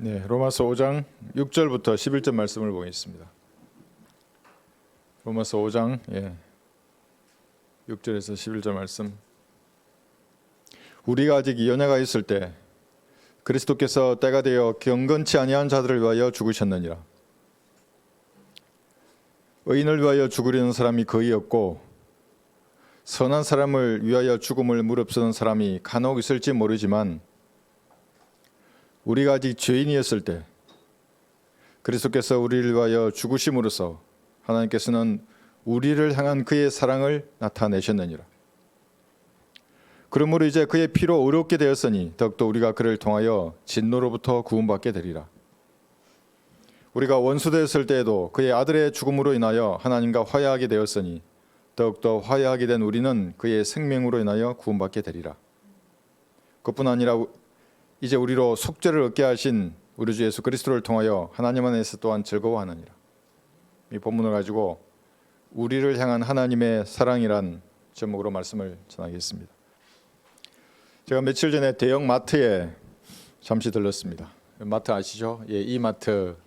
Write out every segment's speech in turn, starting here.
네, 로마서 5장 6절부터 11절 말씀을 보겠습니다. 로마서 5장 6절에서 11절 말씀. 우리가 아직 연약하 있을 때 그리스도께서 때가 되어 경건치 아니한 자들을 위하여 죽으셨느니라. 의인을 위하여 죽으려는 사람이 거의 없고 선한 사람을 위하여 죽음을 무릅쓰는 사람이 간혹 있을지 모르지만 우리가 아직 죄인이었을 때 그리스도께서 우리를 위하여 죽으심으로써 하나님께서는 우리를 향한 그의 사랑을 나타내셨느니라. 그러므로 이제 그의 피로 의롭게 되었으니 더욱더 우리가 그를 통하여 진노로부터 구원받게 되리라. 우리가 원수되었을 때에도 그의 아들의 죽음으로 인하여 하나님과 화해하게 되었으니 더욱더 화해하게 된 우리는 그의 생명으로 인하여 구원받게 되리라. 그뿐 아니라 이제 우리로 속죄를 얻게 하신 우리 주 예수 그리스도를 통하여 하나님 안에서 또한 즐거워하느니라. 이 본문을 가지고 우리를 향한 하나님의 사랑이란 제목으로 말씀을 전하겠습니다. 제가 며칠 전에 대형 마트에 잠시 들렀습니다. 마트 아시죠? 이마트,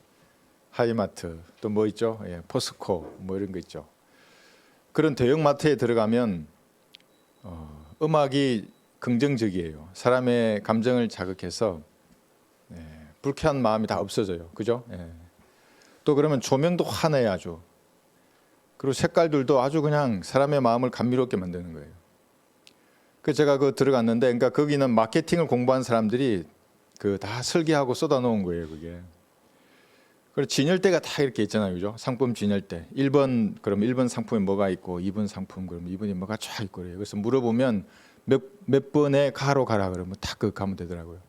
하이마트, 또 뭐 있죠? 포스코 뭐 이런 거 있죠. 그런 대형 마트에 들어가면 음악이 긍정적이에요. 사람의 감정을 자극해서 불쾌한 마음이 다 없어져요. 그죠? 또 그러면 조명도 환해요, 아주. 그리고 색깔들도 아주 그냥 사람의 마음을 감미롭게 만드는 거예요. 그 제가 들어갔는데, 그러니까 거기는 마케팅을 공부한 사람들이 다 설계하고 쏟아놓은 거예요, 그게. 그리고 진열대가 다 이렇게 있잖아요, 그죠? 상품 진열대. 1번 그럼 1번 상품에 뭐가 있고, 2번 상품 그럼 2번에 뭐가 쫙 있고 그래요. 그래서 물어보면 몇 번에 가로 가라 그러면 딱 가면 되더라고요.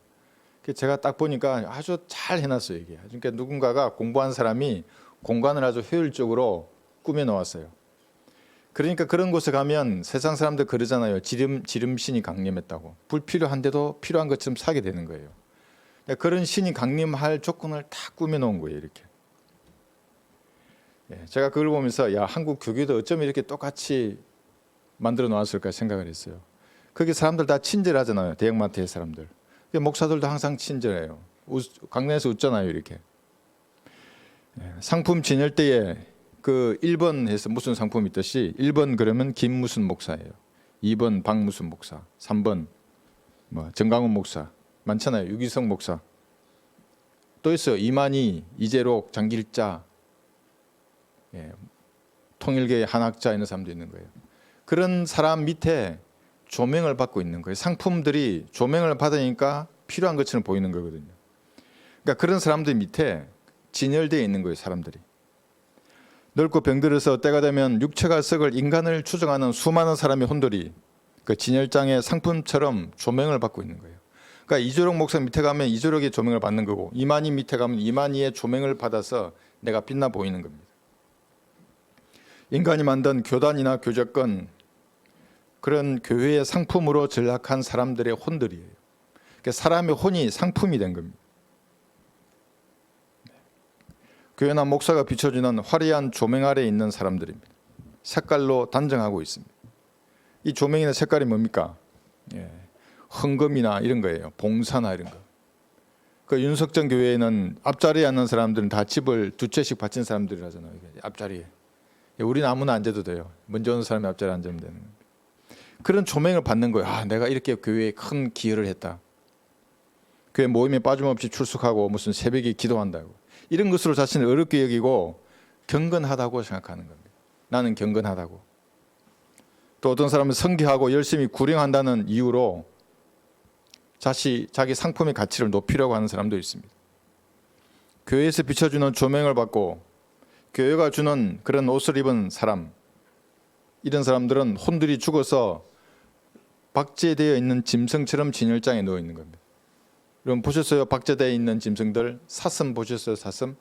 제가 딱 보니까 아주 잘 해놨어요, 이게. 그러니까 누군가가 공부한 사람이 공간을 아주 효율적으로 꾸며 놓았어요. 그러니까 그런 곳에 가면 세상 사람들 그러잖아요. 지름신이 강림했다고. 불필요한데도 필요한 것처럼 사게 되는 거예요. 그런 신이 강림할 조건을 다 꾸며 놓은 거예요, 이렇게. 제가 그걸 보면서 한국 교회도 어쩜 이렇게 똑같이 만들어 놓았을까 생각을 했어요. 거기 사람들 다 친절하잖아요. 대형마트의 사람들. 목사들도 항상 친절해요. 강내에서 웃잖아요, 이렇게. 상품 진열대에 1번 해서 무슨 상품이 있듯이 1번 그러면 김무슨 목사예요. 2번 박무슨 목사, 3번 정강훈 목사 많잖아요. 유기성 목사. 또 있어요. 이만희, 이재록, 장길자, 통일교의 한학자 이런 사람도 있는 거예요. 그런 사람 밑에 조명을 받고 있는 거예요. 상품들이 조명을 받으니까 필요한 것처럼 보이는 거거든요. 그러니까 그런 사람들 밑에 진열되어 있는 거예요, 사람들이. 넓고 병들어서 때가 되면 육체가 썩을 인간을 추정하는 수많은 사람의 혼들이 그 진열장의 상품처럼 조명을 받고 있는 거예요. 그러니까 이조록 목사 밑에 가면 이조록의 조명을 받는 거고, 이만희 밑에 가면 이만희의 조명을 받아서 내가 빛나 보이는 겁니다. 인간이 만든 교단이나 교적권, 그런 교회의 상품으로 전락한 사람들의 혼들이에요. 그러니까 사람의 혼이 상품이 된 겁니다. 교회나 목사가 비춰주는 화려한 조명 아래에 있는 사람들입니다. 색깔로 단정하고 있습니다. 이 조명이나 색깔이 뭡니까? 헌금이나 이런 거예요. 봉사나 이런 거. 그 윤석정 교회에는 앞자리에 앉는 사람들은 다 집을 2채씩 바친 사람들이라잖아요. 앞자리에. 우리는 아무나 앉아도 돼요. 먼저 오는 사람이 앞자리에 앉으면 되는 겁니다. 그런 조명을 받는 거예요. 내가 이렇게 교회에 큰 기여를 했다. 교회 모임에 빠짐없이 출석하고 무슨 새벽에 기도한다고. 이런 것으로 자신을 어렵게 여기고 경건하다고 생각하는 겁니다. 나는 경건하다고. 또 어떤 사람은 선교하고 열심히 구령한다는 이유로 자기 상품의 가치를 높이려고 하는 사람도 있습니다. 교회에서 비춰주는 조명을 받고 교회가 주는 그런 옷을 입은 사람, 이런 사람들은 혼들이 죽어서 박제되어 있는 짐승처럼 진열장에 누워 있는 겁니다. 여러분 보셨어요? 박제되어 있는 짐승들, 사슴 보셨어요? 사슴?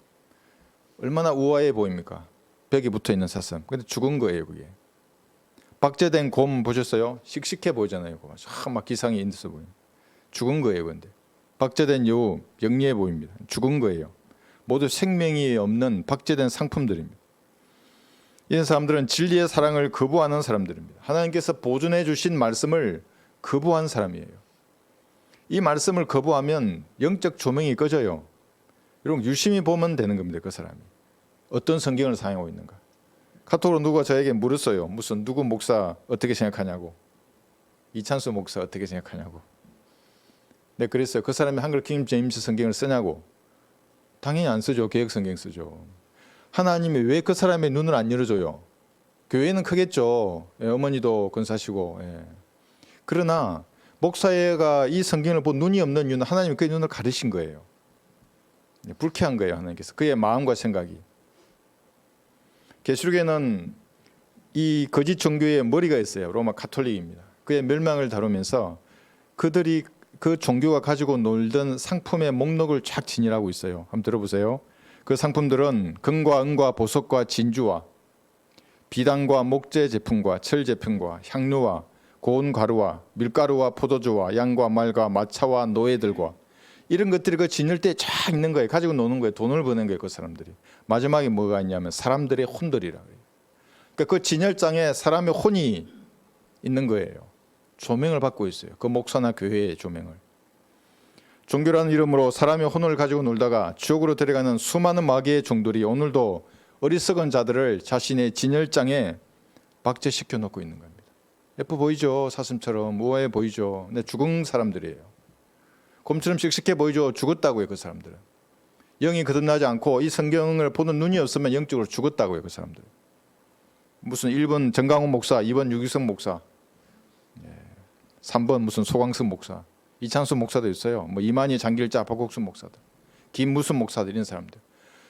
얼마나 우아해 보입니까? 벽에 붙어 있는 사슴. 근데 죽은 거예요, 그게. 박제된 곰 보셨어요? 씩씩해 보이잖아요. 막 기상이 있어 보여요. 죽은 거예요, 근데. 박제된 여우 영리해 보입니다. 죽은 거예요. 모두 생명이 없는 박제된 상품들입니다. 이런 사람들은 진리의 사랑을 거부하는 사람들입니다. 하나님께서 보존해 주신 말씀을 거부한 사람이에요. 이 말씀을 거부하면 영적 조명이 꺼져요. 여러분 유심히 보면 되는 겁니다. 그 사람이 어떤 성경을 사용하고 있는가. 카톡으로 누가 저에게 물었어요. 무슨 누구 목사 어떻게 생각하냐고. 이찬수 목사 어떻게 생각하냐고. 네, 그랬어요. 그 사람이 한글 킹 제임스 성경을 쓰냐고. 당연히 안 쓰죠. 개역 성경 쓰죠. 하나님이 왜 그 사람의 눈을 안 열어줘요? 교회는 크겠죠. 예, 어머니도 권사시고. 예. 그러나 목사가 이 성경을 본 눈이 없는 이유는 하나님이 그의 눈을 가르신 거예요. 예, 불쾌한 거예요. 하나님께서. 그의 마음과 생각이. 계시록에는 이 거짓 종교의 머리가 있어요. 로마 가톨릭입니다. 그의 멸망을 다루면서 그들이 그 종교가 가지고 놀던 상품의 목록을 쫙 진열하고 있어요. 한번 들어보세요. 그 상품들은 금과 은과 보석과 진주와 비단과 목재 제품과 철 제품과 향료와 고운 가루와 밀가루와 포도주와 양과 말과 마차와 노예들과 이런 것들이 그 진열 때 쫙 있는 거예요. 가지고 노는 거예요. 돈을 버는 거예요. 그 사람들이. 마지막에 뭐가 있냐면 사람들의 혼들이라 그래요. 그러니까 그 진열장에 사람의 혼이 있는 거예요. 조명을 받고 있어요. 그 목사나 교회의 조명을. 종교라는 이름으로 사람의 혼을 가지고 놀다가 지옥으로 데려가는 수많은 마귀의 종들이 오늘도 어리석은 자들을 자신의 진열장에 박제시켜 놓고 있는 겁니다. 예뻐 보이죠? 사슴처럼 우아해 보이죠? 근데 죽은 사람들이에요. 곰처럼 씩씩해 보이죠? 죽었다고요. 그 사람들은. 영이 거듭나지 않고 이 성경을 보는 눈이 없으면 영적으로 죽었다고요. 그 사람들은. 무슨 1번 정강훈 목사, 2번 유기성 목사, 3번 무슨 소광석 목사, 이찬수 목사도 있어요. 뭐 이만희, 장길자, 박옥순 목사들, 김무순 목사들 이런 사람들.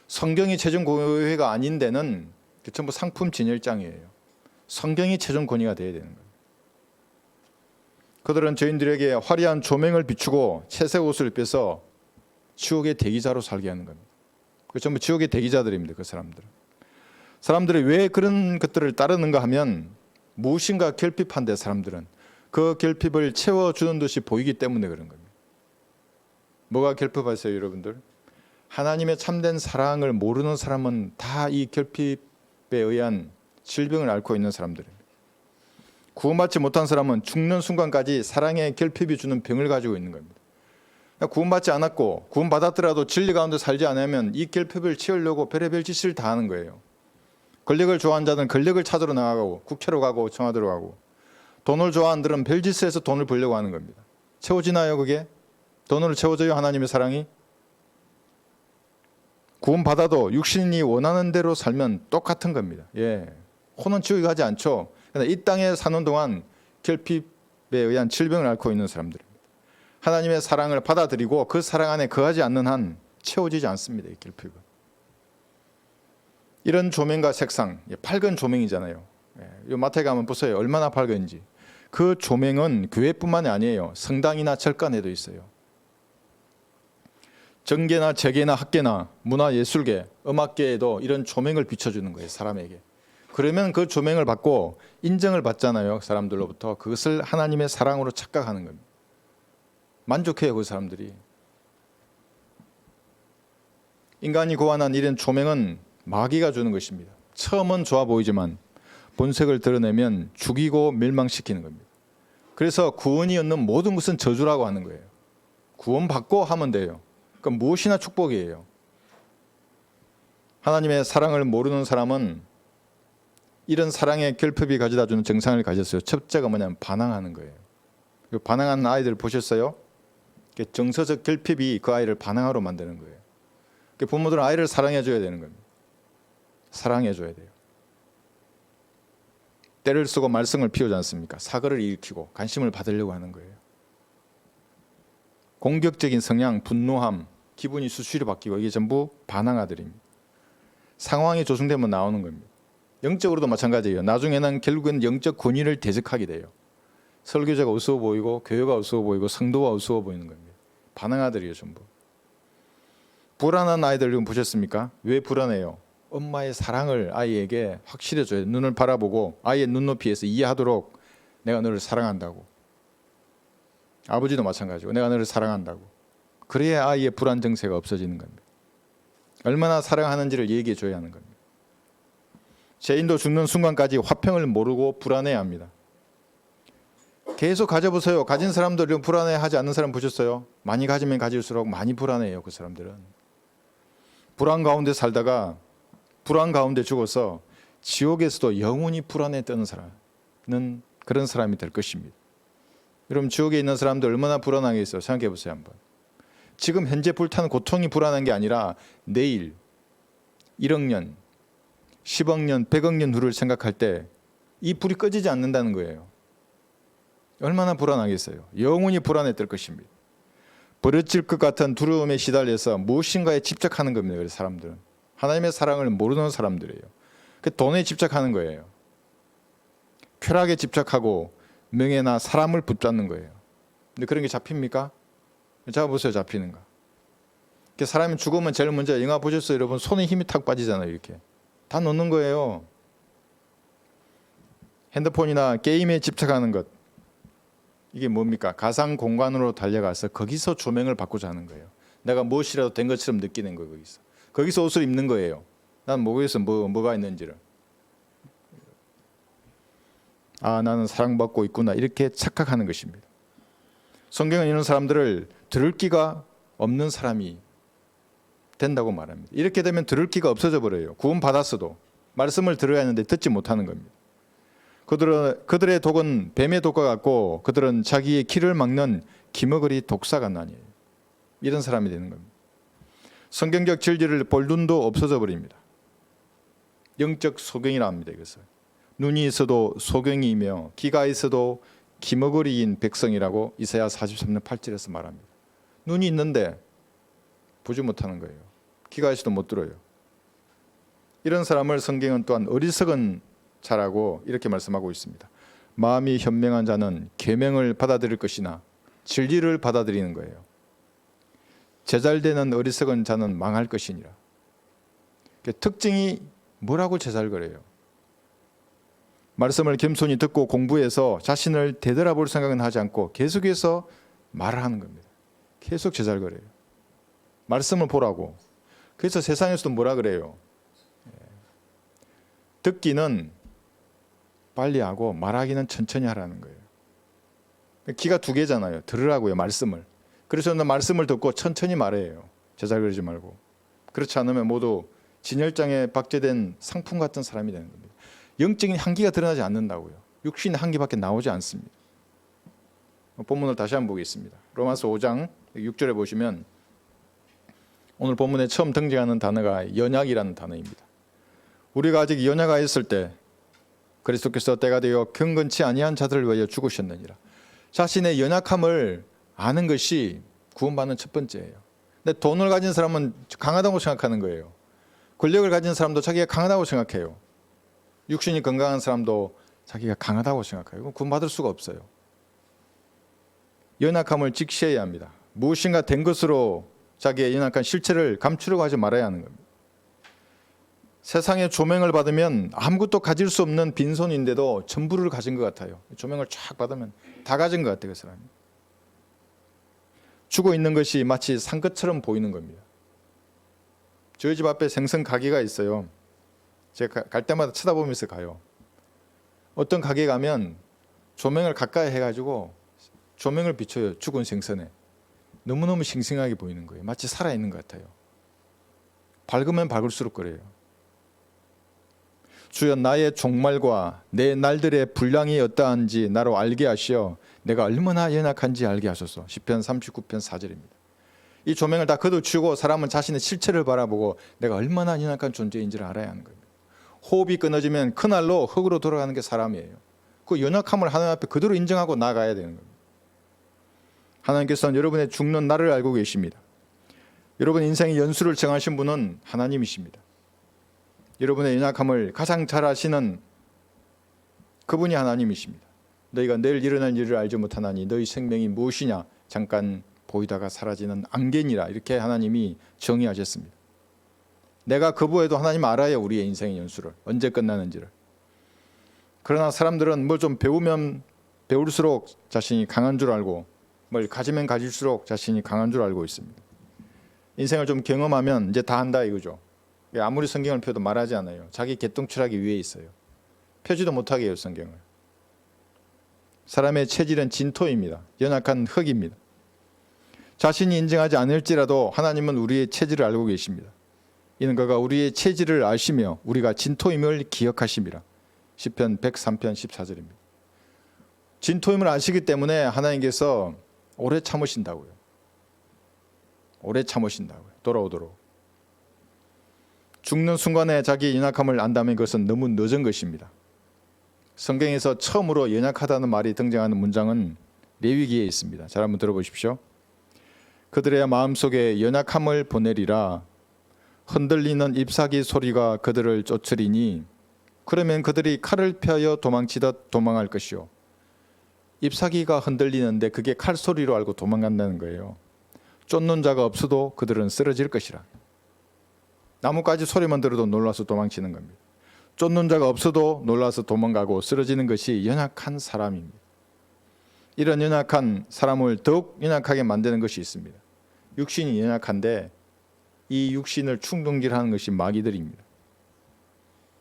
성경이 최종 고회가 아닌 데는 전부 상품 진열장이에요. 성경이 최종 권위가 돼야 되는 거예요. 그들은 저희들에게 화려한 조명을 비추고 채색 옷을 입혀서 지옥의 대기자로 살게 하는 겁니다. 그 전부 지옥의 대기자들입니다. 그 사람들은. 사람들이 왜 그런 것들을 따르는가 하면 무엇인가 결핍한데 사람들은 그 결핍을 채워주는 듯이 보이기 때문에 그런 겁니다. 뭐가 결핍하세요, 여러분들? 하나님의 참된 사랑을 모르는 사람은 다 이 결핍에 의한 질병을 앓고 있는 사람들입니다. 구원받지 못한 사람은 죽는 순간까지 사랑의 결핍이 주는 병을 가지고 있는 겁니다. 구원받지 않았고 구원받았더라도 진리 가운데 살지 않으면 이 결핍을 채우려고 별의별 짓을 다 하는 거예요. 권력을 좋아하는 자들은 권력을 찾으러 나가고 국회로 가고 청와대로 가고 돈을 좋아하는 들은 별짓을 해서 돈을 벌려고 하는 겁니다. 채워지나요 그게? 돈으로 채워져요 하나님의 사랑이? 구원받아도 육신이 원하는 대로 살면 똑같은 겁니다. 예, 혼은 지옥에 가지 않죠. 그러나 이 땅에 사는 동안 결핍에 의한 질병을 앓고 있는 사람들입니다. 하나님의 사랑을 받아들이고 그 사랑 안에 거하지 않는 한 채워지지 않습니다. 이 결핍은. 이런 조명과 색상, 밝은 조명이잖아요. 이 마트에 가면 보세요. 얼마나 밝은지. 그 조명은 교회뿐만이 아니에요. 성당이나 절간에도 있어요. 정계나 재계나 학계나 문화예술계, 음악계에도 이런 조명을 비춰주는 거예요. 사람에게. 그러면 그 조명을 받고 인정을 받잖아요. 사람들로부터. 그것을 하나님의 사랑으로 착각하는 겁니다. 만족해요. 그 사람들이. 인간이 고안한 이런 조명은 마귀가 주는 것입니다. 처음은 좋아 보이지만 본색을 드러내면 죽이고 멸망시키는 겁니다. 그래서 구원이 얻는 모든 것은 저주라고 하는 거예요. 구원받고 하면 돼요. 그러니까 무엇이나 축복이에요. 하나님의 사랑을 모르는 사람은 이런 사랑의 결핍이 가져다주는 증상을 가졌어요. 첫째가 뭐냐면 반항하는 거예요. 반항하는 아이들 보셨어요? 정서적 결핍이 그 아이를 반항하러 만드는 거예요. 부모들은 아이를 사랑해줘야 되는 겁니다. 사랑해줘야 돼요. 때를 쓰고 말썽을 피우지 않습니까? 사고를 일으키고 관심을 받으려고 하는 거예요. 공격적인 성향, 분노함, 기분이 수시로 바뀌고 이게 전부 반항 아들입니다. 상황이 조성되면 나오는 겁니다. 영적으로도 마찬가지예요. 나중에는 결국엔 영적 권위를 대적하게 돼요. 설교자가 우스워 보이고 교회가 우스워 보이고 성도가 우스워 보이는 겁니다. 반항 아들이에요. 전부. 불안한 아이들 좀 보셨습니까? 왜 불안해요? 엄마의 사랑을 아이에게 확실히 줘야 돼요. 눈을 바라보고 아이의 눈높이에서 이해하도록 내가 너를 사랑한다고. 아버지도 마찬가지고 내가 너를 사랑한다고. 그래야 아이의 불안 증세가 없어지는 겁니다. 얼마나 사랑하는지를 얘기해 줘야 하는 겁니다. 죄인도 죽는 순간까지 화평을 모르고 불안해합니다. 계속 가져보세요. 가진 사람들 불안해하지 않는 사람 보셨어요? 많이 가지면 가질수록 많이 불안해요. 그 사람들은. 불안 가운데 살다가 불안 가운데 죽어서 지옥에서도 영원히 불안에 떠는 사람은 그런 사람이 될 것입니다. 여러분, 지옥에 있는 사람들 얼마나 불안하겠어요? 생각해 보세요 한번. 지금 현재 불타는 고통이 불안한 게 아니라 내일 1억 년, 10억 년, 100억 년 후를 생각할 때 이 불이 꺼지지 않는다는 거예요. 얼마나 불안하겠어요? 영원히 불안에 뜰 것입니다. 버려질 것 같은 두려움에 시달려서 무엇인가에 집착하는 겁니다. 그래서 사람들은 하나님의 사랑을 모르는 사람들이에요. 그 돈에 집착하는 거예요. 쾌락에 집착하고 명예나 사람을 붙잡는 거예요. 근데 그런 게 잡힙니까? 잡아보세요, 잡히는가? 사람이 죽으면 제일 먼저 영화 보셨어요, 여러분? 손에 힘이 탁 빠지잖아요, 이렇게. 다 넣는 거예요. 핸드폰이나 게임에 집착하는 것. 이게 뭡니까? 가상 공간으로 달려가서 거기서 조명을 받고자 하는 거예요. 내가 무엇이라도 된 것처럼 느끼는 거예요, 거기서. 거기서 옷을 입는 거예요. 난 목에서 뭐가 있는지를. 아, 나는 사랑받고 있구나. 이렇게 착각하는 것입니다. 성경은 이런 사람들을 들을 기가 없는 사람이 된다고 말합니다. 이렇게 되면 들을 기가 없어져 버려요. 구원 받았어도 말씀을 들어야 하는데 듣지 못하는 겁니다. 그들의 독은 뱀의 독과 같고 그들은 자기의 길을 막는 기머거리 독사가 나니에요. 이런 사람이 되는 겁니다. 성경적 진리를 볼 눈도 없어져 버립니다. 영적 소경이라 합니다. 이것을. 눈이 있어도 소경이며 귀가 있어도 기머거리인 백성이라고 이사야 43년 8절에서 말합니다. 눈이 있는데 보지 못하는 거예요. 귀가 있어도 못 들어요. 이런 사람을 성경은 또한 어리석은 자라고 이렇게 말씀하고 있습니다. 마음이 현명한 자는 계명을 받아들일 것이나 진리를 받아들이는 거예요. 제잘되는 어리석은 자는 망할 것이니라. 특징이 뭐라고 제잘거려요? 말씀을 겸손히 듣고 공부해서 자신을 되돌아볼 생각은 하지 않고 계속해서 말을 하는 겁니다. 계속 제잘거려요. 말씀을 보라고. 그래서 세상에서도 뭐라 그래요? 듣기는 빨리 하고 말하기는 천천히 하라는 거예요. 귀가 두 개잖아요. 들으라고요, 말씀을. 그래서 말씀을 듣고 천천히 말해요. 제잘거리지 말고. 그렇지 않으면 모두 진열장에 박제된 상품 같은 사람이 되는 겁니다. 영적인 향기가 드러나지 않는다고요. 육신의 향기밖에 나오지 않습니다. 본문을 다시 한번 보겠습니다. 로마서 5장 6절에 보시면 오늘 본문에 처음 등장하는 단어가 연약이라는 단어입니다. 우리가 아직 연약하 있을 때 그리스도께서 때가 되어 경건치 아니한 자들을 위하여 죽으셨느니라. 자신의 연약함을 아는 것이 구원받는 첫 번째예요. 근데 돈을 가진 사람은 강하다고 생각하는 거예요. 권력을 가진 사람도 자기가 강하다고 생각해요. 육신이 건강한 사람도 자기가 강하다고 생각해요. 구원받을 수가 없어요. 연약함을 직시해야 합니다. 무엇인가 된 것으로 자기의 연약한 실체를 감추려고 하지 말아야 하는 겁니다. 세상의 조명을 받으면 아무것도 가질 수 없는 빈손인데도 전부를 가진 것 같아요. 조명을 쫙 받으면 다 가진 것 같아요, 그 사람이. 죽어 있는 것이 마치 산 것처럼 보이는 겁니다. 저희 집 앞에 생선 가게가 있어요. 제가 갈 때마다 쳐다보면서 가요. 어떤 가게 가면 조명을 가까이 해가지고 조명을 비춰요. 죽은 생선에. 너무너무 싱싱하게 보이는 거예요. 마치 살아있는 것 같아요. 밝으면 밝을수록 그래요. 주여, 나의 종말과 내 날들의 분량이 어떠한지 나로 알게 하시어 내가 얼마나 연약한지 알게 하소서. 시편 39편 4절입니다. 이 조명을 다 거두치우고 사람은 자신의 실체를 바라보고 내가 얼마나 연약한 존재인지를 알아야 하는 겁니다. 호흡이 끊어지면 그날로 흙으로 돌아가는 게 사람이에요. 그 연약함을 하나님 앞에 그대로 인정하고 나가야 되는 겁니다. 하나님께서는 여러분의 죽는 날을 알고 계십니다. 여러분 인생의 연수를 정하신 분은 하나님이십니다. 여러분의 연약함을 가장 잘 아시는 그분이 하나님이십니다. 너희가 내일 일어날 일을 알지 못하나니 너희 생명이 무엇이냐 잠깐 보이다가 사라지는 안개니라. 이렇게 하나님이 정의하셨습니다. 내가 거부해도 하나님 알아요. 우리의 인생의 연수를 언제 끝나는지를. 그러나 사람들은 뭘 좀 배우면 배울수록 자신이 강한 줄 알고 뭘 가지면 가질수록 자신이 강한 줄 알고 있습니다. 인생을 좀 경험하면 이제 다 한다 이거죠. 아무리 성경을 펴도 말하지 않아요. 자기 개똥철학이 위에 있어요. 펴지도 못하게 해요, 성경을. 사람의 체질은 진토입니다. 연약한 흙입니다. 자신이 인정하지 않을지라도 하나님은 우리의 체질을 알고 계십니다. 이는 그가 우리의 체질을 아시며 우리가 진토임을 기억하심이라. 시편 103편 14절입니다. 진토임을 아시기 때문에 하나님께서 오래 참으신다고요. 오래 참으신다고요. 돌아오도록. 죽는 순간에 자기의 연약함을 안다면 그것은 너무 늦은 것입니다. 성경에서 처음으로 연약하다는 말이 등장하는 문장은 레위기에 있습니다. 잘 한번 들어보십시오. 그들의 마음속에 연약함을 보내리라. 흔들리는 잎사귀 소리가 그들을 쫓으리니 그러면 그들이 칼을 펴여 도망치듯 도망할 것이요. 잎사귀가 흔들리는데 그게 칼 소리로 알고 도망간다는 거예요. 쫓는 자가 없어도 그들은 쓰러질 것이라. 나뭇가지 소리만 들어도 놀라서 도망치는 겁니다. 쫓는 자가 없어도 놀라서 도망가고 쓰러지는 것이 연약한 사람입니다. 이런 연약한 사람을 더욱 연약하게 만드는 것이 있습니다. 육신이 연약한데 이 육신을 충동질하는 것이 마귀들입니다.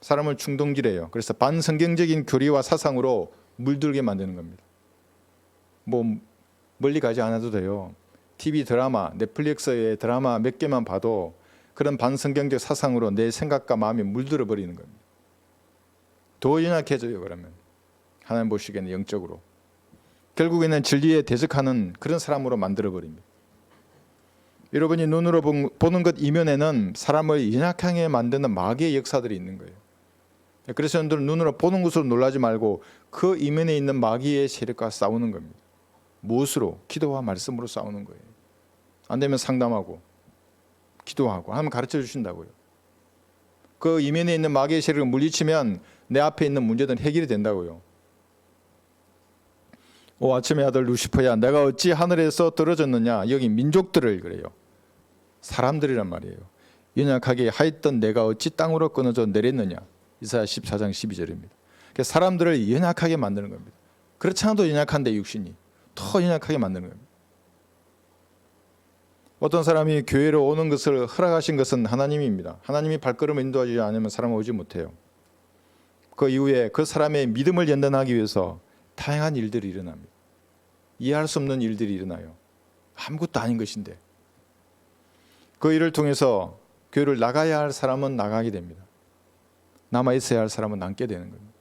사람을 충동질해요. 그래서 반성경적인 교리와 사상으로 물들게 만드는 겁니다. 뭐 멀리 가지 않아도 돼요. TV 드라마, 넷플릭스의 드라마 몇 개만 봐도 그런 반성경적 사상으로 내 생각과 마음이 물들어 버리는 겁니다. 더 연약해져요. 그러면 하나님 보시기에는 영적으로 결국에는 진리에 대적하는 그런 사람으로 만들어 버립니다. 여러분이 눈으로 보는 것 이면에는 사람을 연약하게 만드는 마귀의 역사들이 있는 거예요. 그래서 여러분들은 눈으로 보는 것으로 놀라지 말고 그 이면에 있는 마귀의 세력과 싸우는 겁니다. 무엇으로? 기도와 말씀으로 싸우는 거예요. 안 되면 상담하고 기도하고 하면 가르쳐 주신다고요. 그 이면에 있는 마귀의 세력을 물리치면 내 앞에 있는 문제들은 해결이 된다고요. 오 아침의 아들 루시퍼야 내가 어찌 하늘에서 떨어졌느냐. 여기 민족들을 그래요. 사람들이란 말이에요. 연약하게 하였던 내가 어찌 땅으로 끊어져 내렸느냐. 이사야 14장 12절입니다. 사람들을 연약하게 만드는 겁니다. 그렇지 않아도 연약한데 육신이 더 연약하게 만드는 겁니다. 어떤 사람이 교회로 오는 것을 허락하신 것은 하나님입니다. 하나님이 발걸음을 인도하지 않으면 사람은 오지 못해요. 그 이후에 그 사람의 믿음을 연단하기 위해서 다양한 일들이 일어납니다. 이해할 수 없는 일들이 일어나요. 아무것도 아닌 것인데 그 일을 통해서 교회를 나가야 할 사람은 나가게 됩니다. 남아있어야 할 사람은 남게 되는 겁니다.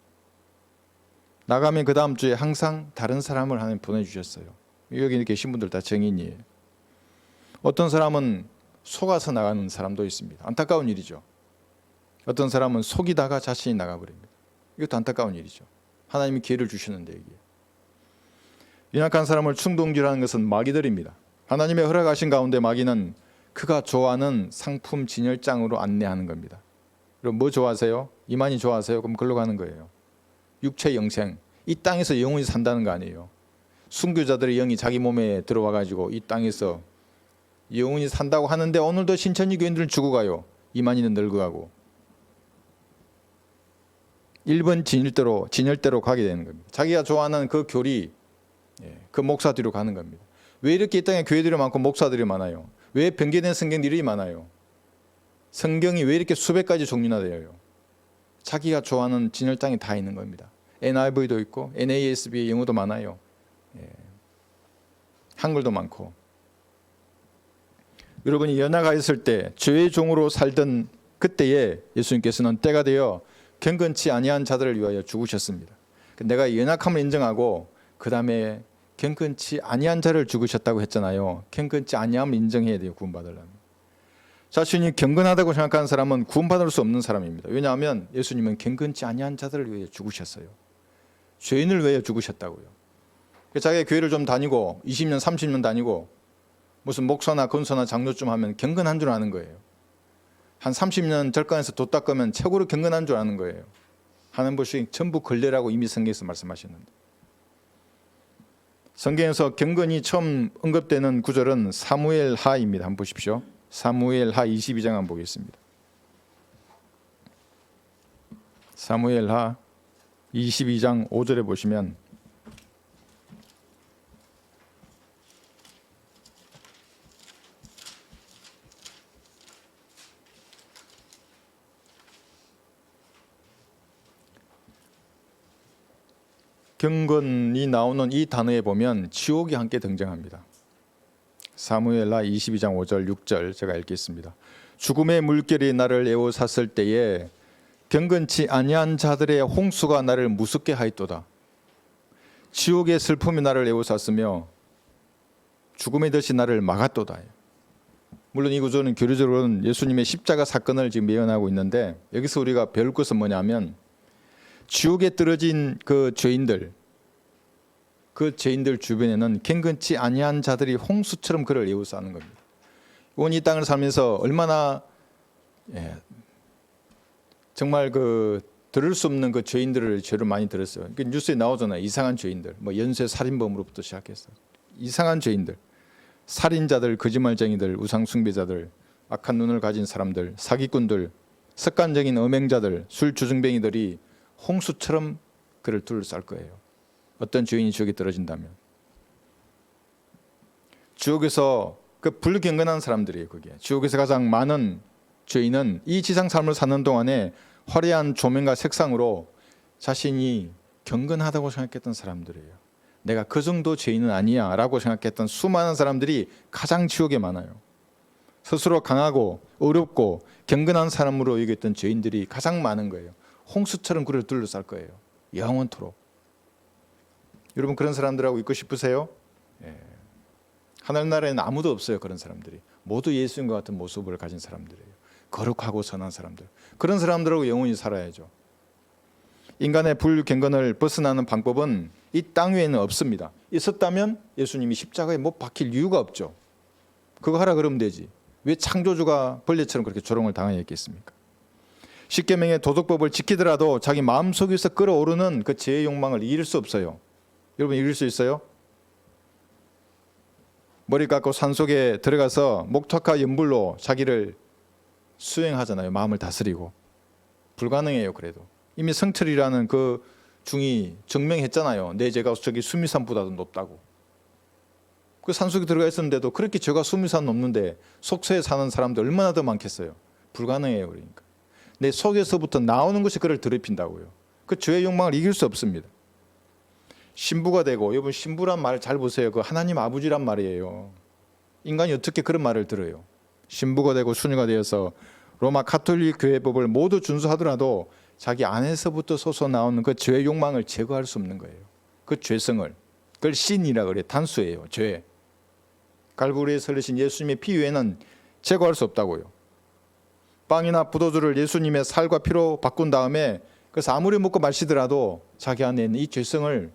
나가면 그 다음 주에 항상 다른 사람을 하나님 보내주셨어요. 여기 계신 분들 다 증인이에요. 어떤 사람은 속아서 나가는 사람도 있습니다. 안타까운 일이죠. 어떤 사람은 속이다가 자신이 나가버립니다. 이것도 안타까운 일이죠. 하나님이 기회를 주셨는데 이게. 연약한 사람을 충동질하는 것은 마귀들입니다. 하나님의 허락하신 가운데 마귀는 그가 좋아하는 상품 진열장으로 안내하는 겁니다. 그럼 뭐 좋아하세요? 이만희 좋아하세요? 그럼 그걸로 가는 거예요. 육체 영생, 이 땅에서 영원히 산다는 거 아니에요. 순교자들의 영이 자기 몸에 들어와 가지고 이 땅에서 영원히 산다고 하는데 오늘도 신천지 교인들은 죽어가요. 이만희는 늙어가고 1번 진열대로 가게 되는 겁니다. 자기가 좋아하는 그 교리, 그 목사 뒤로 가는 겁니다. 왜 이렇게 이 땅에 교회들이 많고 목사들이 많아요? 왜 변개된 성경들이 많아요? 성경이 왜 이렇게 수백 가지 종류나 되어요? 자기가 좋아하는 진열장이 다 있는 겁니다. NIV도 있고 NASB 영어도 많아요. 한글도 많고. 여러분이 연약하 있을 때 죄의 종으로 살던 그때에 예수님께서는 때가 되어 경건치 아니한 자들을 위하여 죽으셨습니다. 내가 연약함을 인정하고 그 다음에 경건치 아니한 자를 죽으셨다고 했잖아요. 경건치 아니함을 인정해야 돼요. 구원받으려면. 자신이 경건하다고 생각하는 사람은 구원받을 수 없는 사람입니다. 왜냐하면 예수님은 경건치 아니한 자들을 위해 죽으셨어요. 죄인을 위해 죽으셨다고요. 자기가 교회를 좀 다니고 20년 30년 다니고 무슨 목사나 권사나 장로쯤 하면 경건한 줄 아는 거예요. 한 30년 절간에서 도 닦으면 최고로 경건한 줄 아는 거예요. 하는 것이 전부 걸레라고 이미 성경에서 말씀하셨는데, 성경에서 경건이 처음 언급되는 구절은 사무엘 하입니다. 한번 보십시오. 사무엘 하 22장 한번 보겠습니다. 사무엘 하 22장 5절에 보시면 경건이 나오는 이 단어에 보면 지옥이 함께 등장합니다. 사무엘하 22장 5절 6절 제가 읽겠습니다. 죽음의 물결이 나를 에워쌌을 때에 경건치 아니한 자들의 홍수가 나를 무섭게 하였도다. 지옥의 슬픔이 나를 에워쌌으며 죽음의 덫이 나를 막았도다. 물론 이 구조는 교리적으로는 예수님의 십자가 사건을 지금 예언하고 있는데, 여기서 우리가 배울 것은 뭐냐면 지옥에 떨어진 그 죄인들 주변에는 경건치 아니한 자들이 홍수처럼 그를 에워싸는 겁니다. 온 이 땅을 살면서 얼마나 정말 들을 수 없는 그 죄인들을 죄를 많이 들었어요. 뉴스에 나오잖아요. 이상한 죄인들, 뭐 연쇄 살인범으로부터 시작해서 이상한 죄인들, 살인자들, 거짓말쟁이들, 우상 숭배자들, 악한 눈을 가진 사람들, 사기꾼들, 습관적인 음행자들, 술 주정뱅이들이 홍수처럼 그를 둘러쌀 거예요. 어떤 죄인이 지옥에 떨어진다면 지옥에서 그 불경건한 사람들이에요. 그게 지옥에서 가장 많은 죄인은 이 지상 삶을 사는 동안에 화려한 조명과 색상으로 자신이 경건하다고 생각했던 사람들이에요. 내가 그 정도 죄인은 아니야 라고 생각했던 수많은 사람들이 가장 지옥에 많아요. 스스로 강하고 어렵고 경건한 사람으로 여겼던 죄인들이 가장 많은 거예요. 홍수처럼 그를 둘러쌀 거예요. 영원토록. 여러분 그런 사람들하고 있고 싶으세요? 하늘나라에는 아무도 없어요. 그런 사람들이 모두 예수님과 같은 모습을 가진 사람들이에요. 거룩하고 선한 사람들. 그런 사람들하고 영원히 살아야죠. 인간의 불경건을 벗어나는 방법은 이 땅 위에는 없습니다. 있었다면 예수님이 십자가에 못 박힐 이유가 없죠. 그거 하라 그러면 되지. 왜 창조주가 벌레처럼 그렇게 조롱을 당하였겠습니까? 십계명의 도덕법을 지키더라도 자기 마음속에서 끓어오르는 그 죄의 욕망을 이길 수 없어요. 여러분 이길 수 있어요? 머리 깎고 산속에 들어가서 목탁과 연불로 자기를 수행하잖아요. 마음을 다스리고. 불가능해요. 그래도 이미 성철이라는 그 중이 증명했잖아요. 내 죄가 저기 수미산보다도 높다고. 그 산속에 들어가 있었는데도 그렇게 죄가 수미산 높는데 속세에 사는 사람들 얼마나 더 많겠어요. 불가능해요. 그러니까 내 속에서부터 나오는 것이 그를 더럽힌다고요. 그 죄의 욕망을 이길 수 없습니다. 신부가 되고, 여러분 신부란 말 잘 보세요. 그 하나님 아버지란 말이에요. 인간이 어떻게 그런 말을 들어요? 신부가 되고 수녀가 되어서 로마 가톨릭 교회법을 모두 준수하더라도 자기 안에서부터 솟아나오는 그 죄의 욕망을 제거할 수 없는 거예요. 그 죄성을. 그걸 신이라 그래요. 단수예요. 죄. 갈보리에 설리신 예수님의 피 외에는 제거할 수 없다고요. 빵이나 포도주를 예수님의 살과 피로 바꾼 다음에 그래서 아무리 먹고 마시더라도 자기 안에 있는 이 죄성을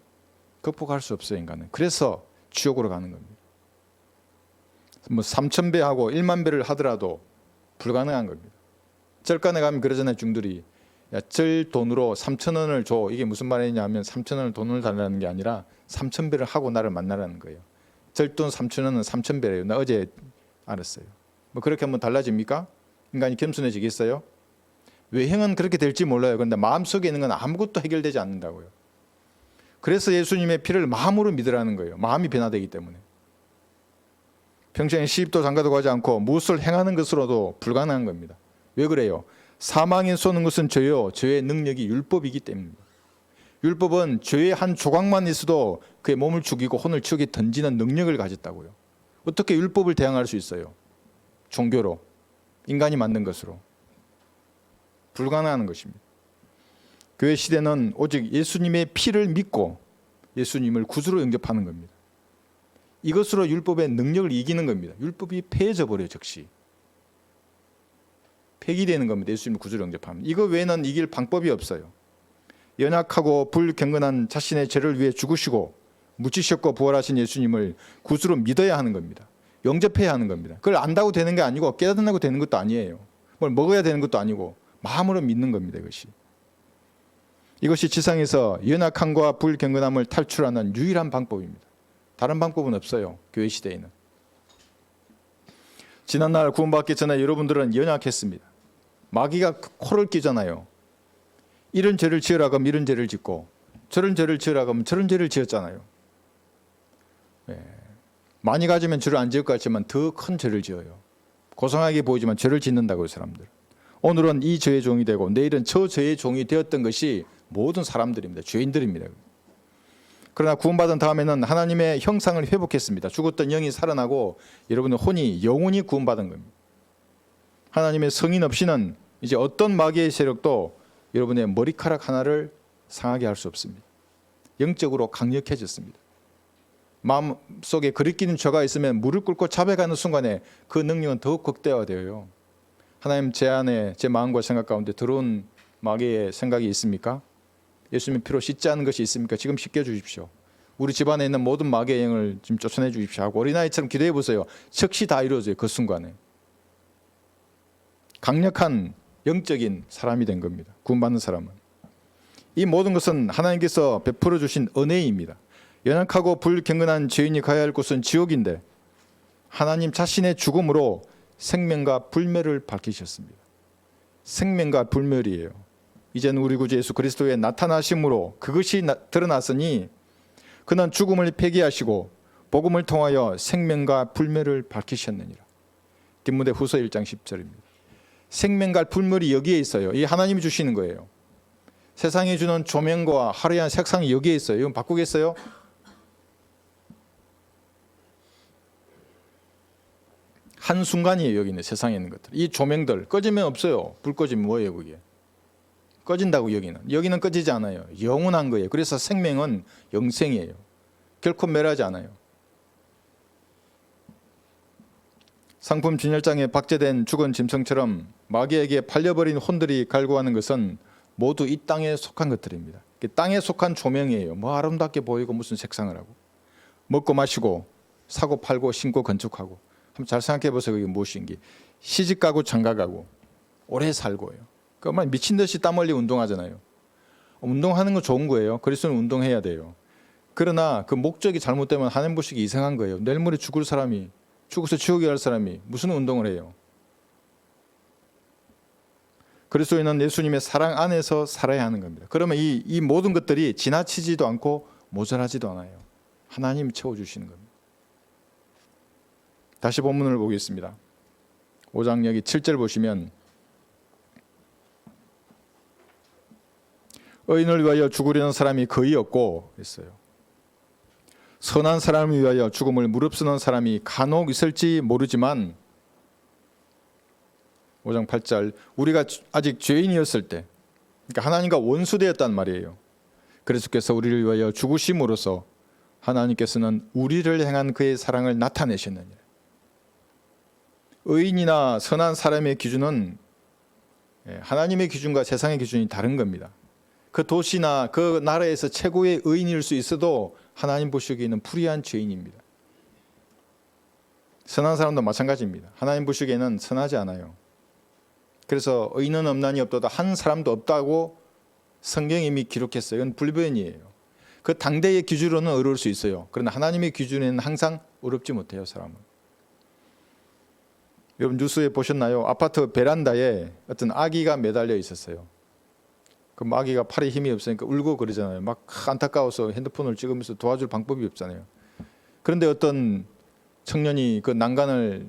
극복할 수 없어요. 인간은. 그래서 지옥으로 가는 겁니다. 뭐 3,000배 하고 1만 배를 하더라도 불가능한 겁니다. 절간에 가면 그러잖아요. 중들이 야, 절 돈으로 3,000원을 줘. 이게 무슨 말이냐면 3,000원을 돈을 달라는 게 아니라 3,000배를 하고 나를 만나라는 거예요. 절돈 3,000원은 3,000배래요. 나 어제 알았어요. 뭐 그렇게 하면 달라집니까? 인간이 겸손해지겠어요? 외형은 그렇게 될지 몰라요. 그런데 마음속에 있는 건 아무것도 해결되지 않는다고요. 그래서 예수님의 피를 마음으로 믿으라는 거예요. 마음이 변화되기 때문에. 평생에 시집도 장가도 가지 않고 무엇을 행하는 것으로도 불가능한 겁니다. 왜 그래요? 사망에 쏘는 것은 죄요. 죄의 능력이 율법이기 때문입니다. 율법은 죄의 한 조각만 있어도 그의 몸을 죽이고 혼을 지옥에 던지는 능력을 가졌다고요. 어떻게 율법을 대항할 수 있어요? 종교로, 인간이 만든 것으로. 불가능한 것입니다. 교회 시대는 오직 예수님의 피를 믿고 예수님을 구주로 영접하는 겁니다. 이것으로 율법의 능력을 이기는 겁니다. 율법이 폐해져 버려요. 즉시. 폐기되는 겁니다. 예수님을 구주로 영접하면. 이거 외에는 이길 방법이 없어요. 연약하고 불경건한 자신의 죄를 위해 죽으시고 묻히셨고 부활하신 예수님을 구주로 믿어야 하는 겁니다. 영접해야 하는 겁니다. 그걸 안다고 되는 게 아니고 깨닫는다고 되는 것도 아니에요. 뭘 먹어야 되는 것도 아니고 마음으로 믿는 겁니다. 이것이 지상에서 연약함과 불경건함을 탈출하는 유일한 방법입니다. 다른 방법은 없어요. 교회 시대에는. 지난날 구원받기 전에 여러분들은 연약했습니다. 마귀가 코를 끼잖아요. 이런 죄를 지으라 그러면 이런 죄를 짓고 저런 죄를 지으라 그러면 저런 죄를 지었잖아요. 많이 가지면 죄를 안 지을 것 같지만 더 큰 죄를 지어요. 고상하게 보이지만 죄를 짓는다고요. 사람들. 오늘은 이 죄의 종이 되고 내일은 저 죄의 종이 되었던 것이 모든 사람들입니다. 죄인들입니다. 그러나 구원받은 다음에는 하나님의 형상을 회복했습니다. 죽었던 영이 살아나고 여러분의 혼이 영원히 구원받은 겁니다. 하나님의 승인 없이는 이제 어떤 마귀의 세력도 여러분의 머리카락 하나를 상하게 할 수 없습니다. 영적으로 강력해졌습니다. 마음속에 그리끼는 죄가 있으면 무릎 꿇고 자백하는 순간에 그 능력은 더욱 극대화되어요. 하나님, 제 안에 제 마음과 생각 가운데 들어온 마귀의 생각이 있습니까? 예수님 피로 씻지 않은 것이 있습니까? 지금 씻겨 주십시오. 우리 집안에 있는 모든 마귀의 영을 지금 쫓아내 주십시오 하고 어린아이처럼 기도해 보세요. 즉시 다 이루어져요. 그 순간에. 강력한 영적인 사람이 된 겁니다. 구원받는 사람은. 이 모든 것은 하나님께서 베풀어 주신 은혜입니다. 연약하고 불경건한 죄인이 가야 할 곳은 지옥인데 하나님 자신의 죽음으로 생명과 불멸을 밝히셨습니다. 생명과 불멸이에요. 이제는 우리 구주 예수 그리스도의 나타나심으로 그것이 드러났으니 그는 죽음을 폐기하시고 복음을 통하여 생명과 불멸을 밝히셨느니라. 디모데후서 1장 10절입니다. 생명과 불멸이 여기에 있어요. 이 하나님이 주시는 거예요. 세상이 주는 조명과 화려한 색상이 여기에 있어요. 이건 바꾸겠어요? 한순간이에요. 여기 있는 세상에 있는 것들. 이 조명들 꺼지면 없어요. 불 꺼지면 뭐예요 그게? 꺼진다고 여기는 꺼지지 않아요. 영원한 거예요. 그래서 생명은 영생이에요. 결코 멸하지 않아요. 상품 진열장에 박제된 죽은 짐승처럼 마귀에게 팔려버린 혼들이 갈구하는 것은 모두 이 땅에 속한 것들입니다. 땅에 속한 조명이에요. 뭐 아름답게 보이고 무슨 색상을 하고 먹고 마시고 사고 팔고 신고 건축하고 한번 잘 생각해 보세요. 그게 무엇인지. 시집 가고 장가 가고 오래 살고요. 그러니까 미친 듯이 땀 흘리고 운동하잖아요. 운동하는 건 좋은 거예요. 그리스도는 운동해야 돼요. 그러나 그 목적이 잘못되면 하나님 보시기 이상한 거예요. 내일 모레 죽을 사람이 죽어서 지옥에 갈 사람이 무슨 운동을 해요? 그리스도인은 예수님의 사랑 안에서 살아야 하는 겁니다. 그러면 이 모든 것들이 지나치지도 않고 모자라지도 않아요. 하나님이 채워주시는 겁니다. 다시 본문을 보겠습니다. 5장 여기 7절 보시면 의인을 위하여 죽으려는 사람이 거의 없고 했어요. 선한 사람을 위하여 죽음을 무릅쓰는 사람이 간혹 있을지 모르지만 5장 8절 우리가 아직 죄인이었을 때 그러니까 하나님과 원수되었단 말이에요. 그리스도께서 우리를 위하여 죽으심으로써 하나님께서는 우리를 향한 그의 사랑을 나타내셨느니라. 의인이나 선한 사람의 기준은 하나님의 기준과 세상의 기준이 다른 겁니다. 그 도시나 그 나라에서 최고의 의인일 수 있어도 하나님 보시기에는 불의한 죄인입니다. 선한 사람도 마찬가지입니다. 하나님 보시기에는 선하지 않아요. 그래서 의인은 없나니 없도다 한 사람도 없다고 성경이 이미 기록했어요. 이건 불변이에요. 그 당대의 기준으로는 어려울 수 있어요. 그러나 하나님의 기준에는 항상 어렵지 못해요. 사람은. 여러분 뉴스에 보셨나요? 아파트 베란다에 어떤 아기가 매달려 있었어요. 그 아기가 팔에 힘이 없으니까 울고 그러잖아요. 막 안타까워서 핸드폰을 찍으면서 도와줄 방법이 없잖아요. 그런데 어떤 청년이 그 난간을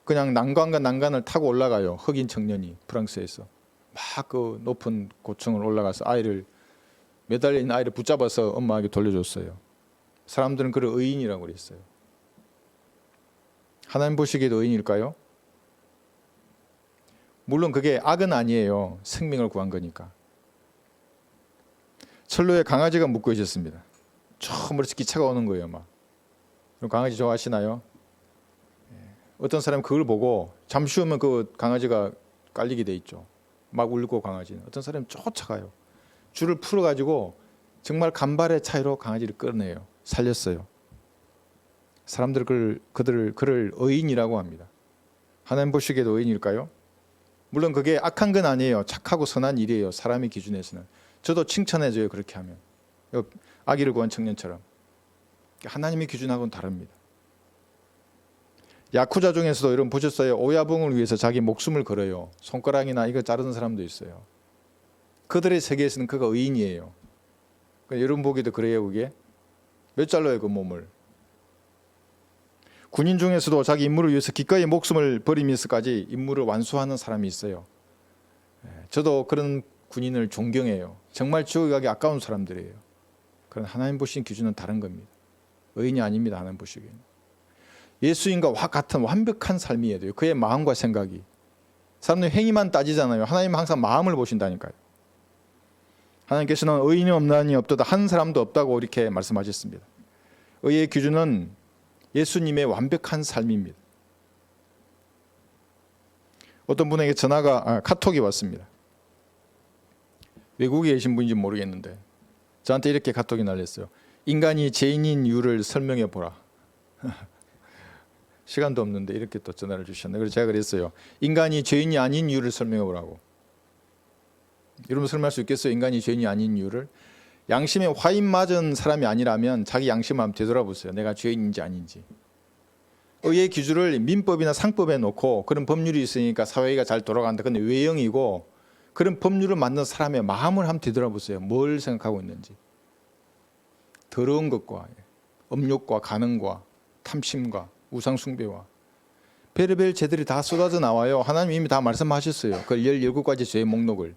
그냥 난간과 난간을 타고 올라가요. 흑인 청년이 프랑스에서 막 그 높은 고층을 올라가서 아이를 매달려 있는 아이를 붙잡아서 엄마에게 돌려줬어요. 사람들은 그를 의인이라고 그랬어요. 하나님 보시기에도 의인일까요? 물론 그게 악은 아니에요. 생명을 구한 거니까. 철로에 강아지가 묶여 있었습니다. 처음으로 기차가 오는 거예요. 막. 그럼 강아지 좋아하시나요? 어떤 사람은 그걸 보고 잠시 후면 그 강아지가 깔리게 돼 있죠. 막 울고 강아지는. 어떤 사람은 쫓아가요. 줄을 풀어가지고 정말 간발의 차이로 강아지를 끌어내요. 살렸어요. 사람들 그를 의인이라고 합니다. 하나님 보시기에도 의인일까요? 물론 그게 악한 건 아니에요. 착하고 선한 일이에요. 사람의 기준에서는. 저도 칭찬해줘요. 그렇게 하면. 아기를 구한 청년처럼. 하나님의 기준하고는 다릅니다. 야쿠자 중에서도 여러분 보셨어요? 오야붕을 위해서 자기 목숨을 걸어요. 손가락이나 이거 자르는 사람도 있어요. 그들의 세계에서는 그가 의인이에요. 그러니까 여러분 보기도 그래요. 그게 몇 잘라요 그 몸을. 군인 중에서도 자기 임무를 위해서 기꺼이 목숨을 버리면서까지 임무를 완수하는 사람이 있어요. 저도 그런 군인을 존경해요. 정말 지옥에 가기 아까운 사람들이에요. 그런 하나님 보시는 기준은 다른 겁니다. 의인이 아닙니다. 하나님 보시기에는. 예수님과 같은 완벽한 삶이어야 돼요. 그의 마음과 생각이. 사람들이 행위만 따지잖아요. 하나님은 항상 마음을 보신다니까요. 하나님께서는 의인이 없나니 없도다 한 사람도 없다고 이렇게 말씀하셨습니다. 의의 기준은 예수님의 완벽한 삶입니다. 어떤 분에게 카톡이 왔습니다. 외국에 계신 분인지 모르겠는데 저한테 이렇게 카톡이 날렸어요. 인간이 죄인인 이유를 설명해 보라. 시간도 없는데 이렇게 또 전화를 주셨네. 그래서 제가 그랬어요. 인간이 죄인이 아닌 이유를 설명해 보라고. 여러분 설명할 수 있겠어요? 인간이 죄인이 아닌 이유를? 양심에 화인 맞은 사람이 아니라면 자기 양심을 한번 되돌아보세요. 내가 죄인인지 아닌지. 의의 기준을 민법이나 상법에 놓고 그런 법률이 있으니까 사회가 잘 돌아간다. 근데 외형이고 그런 법률을 만든 사람의 마음을 한번 되돌아보세요. 뭘 생각하고 있는지. 더러운 것과 음욕과 간음과 탐심과 우상숭배와 별의별 죄들이 다 쏟아져 나와요. 하나님 이미 다 말씀하셨어요. 그 17가지 죄의 목록을.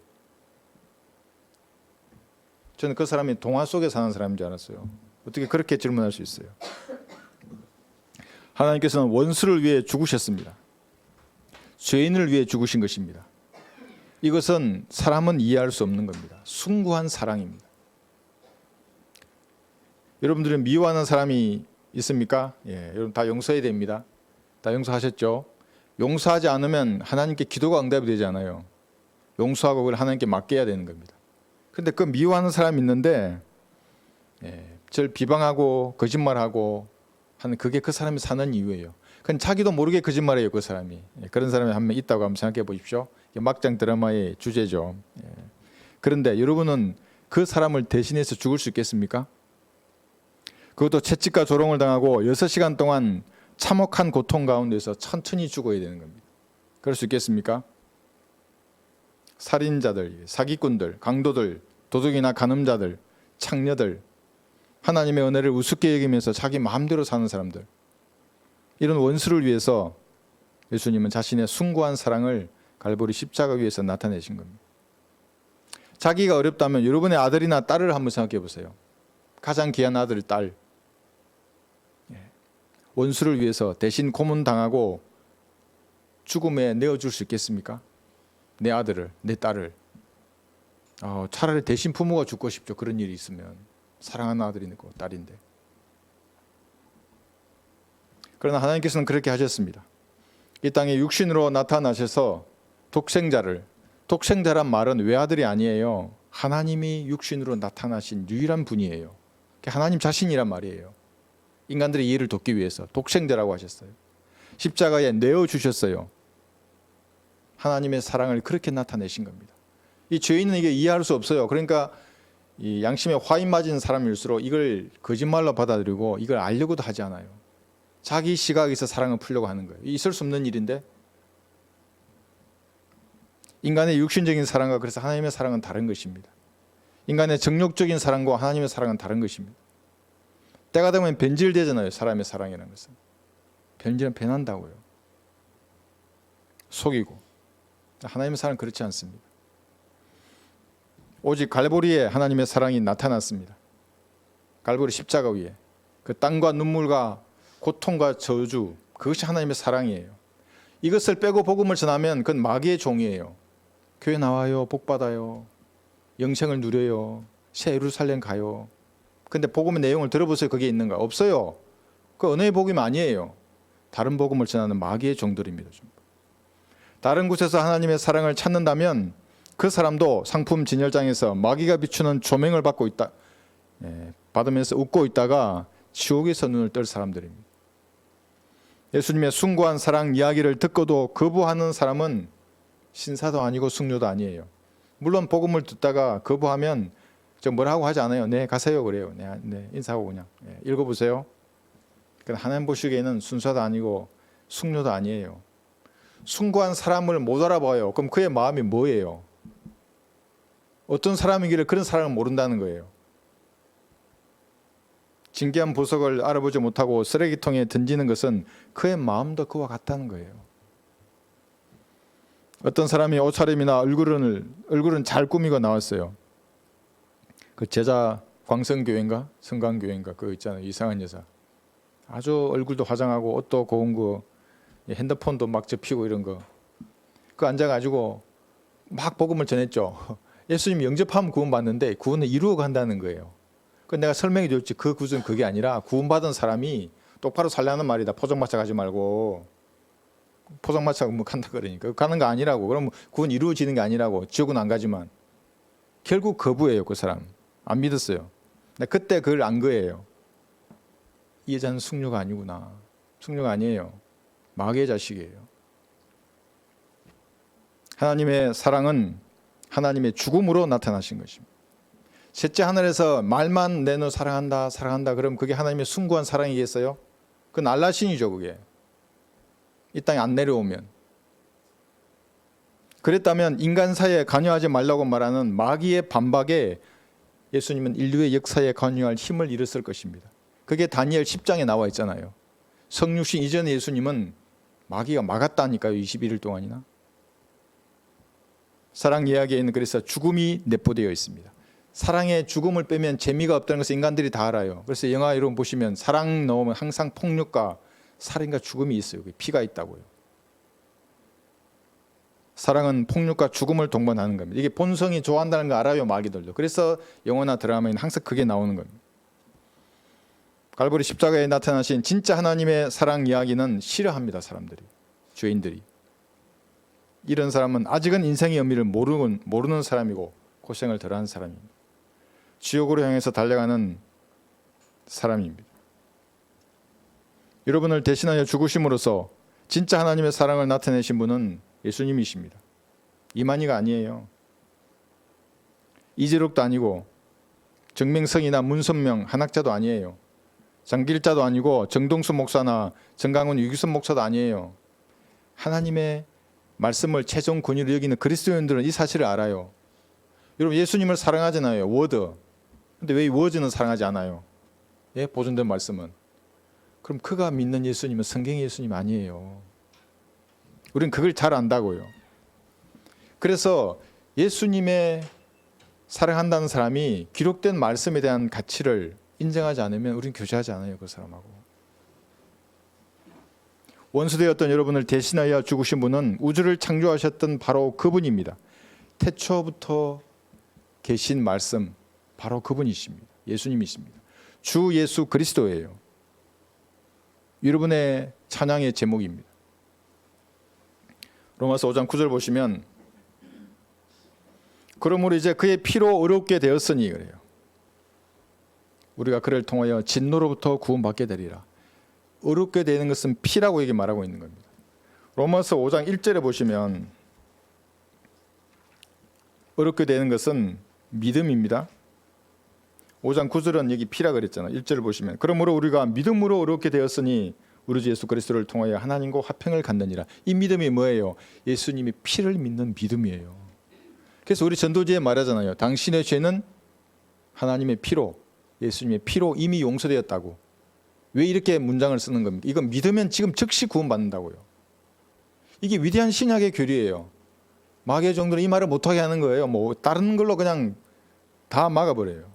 저는 그 사람이 동화 속에 사는 사람인 줄 알았어요. 어떻게 그렇게 질문할 수 있어요? 하나님께서는 원수를 위해 죽으셨습니다. 죄인을 위해 죽으신 것입니다. 이것은 사람은 이해할 수 없는 겁니다. 숭고한 사랑입니다. 여러분들은 미워하는 사람이 있습니까? 예, 여러분 다 용서해야 됩니다. 다 용서하셨죠? 용서하지 않으면 하나님께 기도가 응답이 되지 않아요. 용서하고 그걸 하나님께 맡겨야 되는 겁니다. 그런데 그 미워하는 사람이 있는데 저를 비방하고 거짓말하고 하는 그게 그 사람이 사는 이유예요. 그건 자기도 모르게 거짓말해요. 그 사람이. 그런 사람이 한 명 있다고 한번 생각해 보십시오. 막장 드라마의 주제죠. 그런데 여러분은 그 사람을 대신해서 죽을 수 있겠습니까? 그것도 채찍과 조롱을 당하고 6시간 동안 참혹한 고통 가운데서 천천히 죽어야 되는 겁니다. 그럴 수 있겠습니까? 살인자들, 사기꾼들, 강도들, 도둑이나 간음자들, 창녀들, 하나님의 은혜를 우습게 여기면서 자기 마음대로 사는 사람들, 이런 원수를 위해서 예수님은 자신의 숭고한 사랑을 갈보리 십자가 위에서 나타내신 겁니다. 자기가 어렵다면 여러분의 아들이나 딸을 한번 생각해 보세요. 가장 귀한 아들, 딸, 원수를 위해서 대신 고문당하고 죽음에 내어줄 수 있겠습니까? 내 아들을, 내 딸을. 차라리 대신 부모가 죽고 싶죠. 그런 일이 있으면. 사랑하는 아들이고 딸인데. 그러나 하나님께서는 그렇게 하셨습니다. 이 땅에 육신으로 나타나셔서 독생자란 말은 외아들이 아니에요. 하나님이 육신으로 나타나신 유일한 분이에요. 하나님 자신이란 말이에요. 인간들의 이해를 돕기 위해서 독생자라고 하셨어요. 십자가에 내어주셨어요. 하나님의 사랑을 그렇게 나타내신 겁니다. 이 죄인은 이게 이해할 수 없어요. 그러니까 이 양심에 화인 맞은 사람일수록 이걸 거짓말로 받아들이고 이걸 알려고도 하지 않아요. 자기 시각에서 사랑을 풀려고 하는 거예요. 있을 수 없는 일인데. 인간의 육신적인 사랑과 그래서 하나님의 사랑은 다른 것입니다. 인간의 정욕적인 사랑과 하나님의 사랑은 다른 것입니다. 때가 되면 변질되잖아요. 사람의 사랑이라는 것은. 변질은 변한다고요. 속이고. 하나님의 사랑은 그렇지 않습니다. 오직 갈보리에 하나님의 사랑이 나타났습니다. 갈보리 십자가 위에 그 땀과 눈물과 고통과 저주, 그것이 하나님의 사랑이에요. 이것을 빼고 복음을 전하면 그건 마귀의 종이에요. 교회 나와요, 복 받아요, 영생을 누려요, 새 예루살렘 가요. 근데 복음의 내용을 들어보세요. 그게 있는가? 없어요. 그 은혜의 복음이 아니에요. 다른 복음을 전하는 마귀의 종들입니다. 다른 곳에서 하나님의 사랑을 찾는다면 그 사람도 상품 진열장에서 마귀가 비추는 조명을 받으면서 웃고 있다가 지옥에서 눈을 뜰 사람들입니다. 예수님의 숭고한 사랑 이야기를 듣고도 거부하는 사람은 신사도 아니고 숙녀도 아니에요. 물론 복음을 듣다가 거부하면 저 뭐라고 하지 않아요. 네, 가세요 그래요. 네, 인사하고 그냥 읽어보세요. 하나님 보시기에는 순사도 아니고 숙녀도 아니에요. 숭고한 사람을 못 알아봐요. 그럼 그의 마음이 뭐예요? 어떤 사람이기를 그런 사람을 모른다는 거예요. 진귀한 보석을 알아보지 못하고 쓰레기통에 던지는 것은 그의 마음도 그와 같다는 거예요. 어떤 사람이 옷차림이나 얼굴은 잘 꾸미고 나왔어요. 그 제자 광성교회인가 성강교회인가 그거 있잖아요. 이상한 여자. 아주 얼굴도 화장하고 옷도 고운 거, 핸드폰도 막 접히고 이런 거. 그 앉아가지고 막 복음을 전했죠. 예수님 영접하면 구원받는데 구원을 이루어 간다는 거예요. 그 내가 설명해 줬지 그 구조는 그게 아니라 구원받은 사람이 똑바로 살라는 말이다. 포장마차 가지 말고. 포장마차 뭐 간다 그러니까 가는 거 아니라고. 그럼 구원 이루어지는 게 아니라고. 지옥은 안 가지만 결국 거부해요. 그 사람 안 믿었어요. 그때 그걸 안 거예요. 이 여자는 숙녀가 아니구나. 숙녀가 아니에요. 마귀의 자식이에요. 하나님의 사랑은 하나님의 죽음으로 나타나신 것입니다. 셋째 하늘에서 말만 내놓 사랑한다 사랑한다 그럼 그게 하나님의 숭고한 사랑이겠어요? 그건 알라신이죠. 그게 이 땅에 안 내려오면. 그랬다면 인간 사이에 관여하지 말라고 말하는 마귀의 반박에 예수님은 인류의 역사에 관여할 힘을 잃었을 것입니다. 그게 다니엘 10장에 나와 있잖아요. 성육신 이전에 예수님은 마귀가 막았다니까요. 21일 동안이나. 사랑 이야기에는 그래서 죽음이 내포되어 있습니다. 사랑의 죽음을 빼면 재미가 없다는 것을 인간들이 다 알아요. 그래서 영화 이런 보시면 사랑 넣으면 항상 폭력과 살인과 죽음이 있어요. 피가 있다고요. 사랑은 폭력과 죽음을 동반하는 겁니다. 이게 본성이 좋아한다는 거 알아요. 마귀들도. 그래서 영화나 드라마에는 항상 그게 나오는 겁니다. 갈보리 십자가에 나타나신 진짜 하나님의 사랑 이야기는 싫어합니다. 사람들이. 죄인들이. 이런 사람은 아직은 인생의 의미를 모르는 사람이고 고생을 덜한 사람입니다. 지옥으로 향해서 달려가는 사람입니다. 여러분을 대신하여 죽으심으로써 진짜 하나님의 사랑을 나타내신 분은 예수님이십니다. 이만희가 아니에요. 이재록도 아니고 정명성이나 문선명 한학자도 아니에요. 장길자도 아니고 정동수 목사나 정강훈 유기순 목사도 아니에요. 하나님의 말씀을 최종 권위로 여기는 그리스도인들은 이 사실을 알아요. 여러분 예수님을 사랑하잖아요. 워드. 근데 왜 워즈는 사랑하지 않아요? 예, 보존된 말씀은. 그럼 그가 믿는 예수님은 성경의 예수님 아니에요. 우리는 그걸 잘 안다고요. 그래서 예수님의 사랑한다는 사람이 기록된 말씀에 대한 가치를 인정하지 않으면 우리는 교제하지 않아요. 그 사람하고. 원수되었던 여러분을 대신하여 죽으신 분은 우주를 창조하셨던 바로 그분입니다. 태초부터 계신 말씀 바로 그분이십니다. 예수님이십니다. 주 예수 그리스도예요. 여러분의 찬양의 제목입니다. 로마서 5장 9절 보시면 그러므로 이제 그의 피로 의롭게 되었으니 그래요. 우리가 그를 통하여 진노로부터 구원받게 되리라. 의롭게 되는 것은 피라고 이게 말하고 있는 겁니다. 로마서 5장 1절에 보시면 의롭게 되는 것은 믿음입니다. 5장 9절은 여기 피라 그랬잖아요. 1절을 보시면 그러므로 우리가 믿음으로 의롭게 되었으니 우리 주 예수 그리스도를 통하여 하나님과 화평을 갖느니라. 이 믿음이 뭐예요? 예수님이 피를 믿는 믿음이에요. 그래서 우리 전도지에 말하잖아요. 당신의 죄는 하나님의 피로 예수님의 피로 이미 용서되었다고. 왜 이렇게 문장을 쓰는 겁니까? 이건 믿으면 지금 즉시 구원받는다고요. 이게 위대한 신약의 교리예요. 마귀의 종들은 이 말을 못하게 하는 거예요. 뭐 다른 걸로 그냥 다 막아버려요.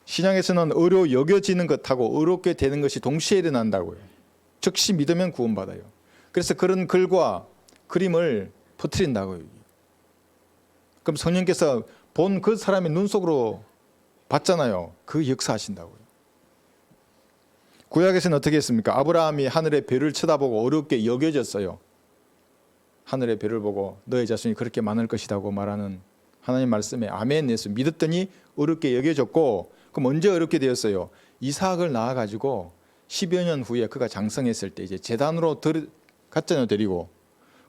신약에서는 의로 여겨지는 것하고 의롭게 되는 것이 동시에 일어난다고요. 즉시 믿으면 구원받아요. 그래서 그런 글과 그림을 퍼뜨린다고요. 그럼 성령께서 본 그 사람의 눈 속으로 봤잖아요. 그 역사하신다고요. 구약에서는 어떻게 했습니까? 아브라함이 하늘의 별을 쳐다보고 어렵게 여겨졌어요. 하늘의 별을 보고 너의 자손이 그렇게 많을 것이라고 말하는 하나님 말씀에 아멘 예수 믿었더니 어렵게 여겨졌고 그럼 언제 어렵게 되었어요? 이삭을 낳아가지고 10여 년 후에 그가 장성했을 때 이제 제단으로 갔잖아요. 데리고.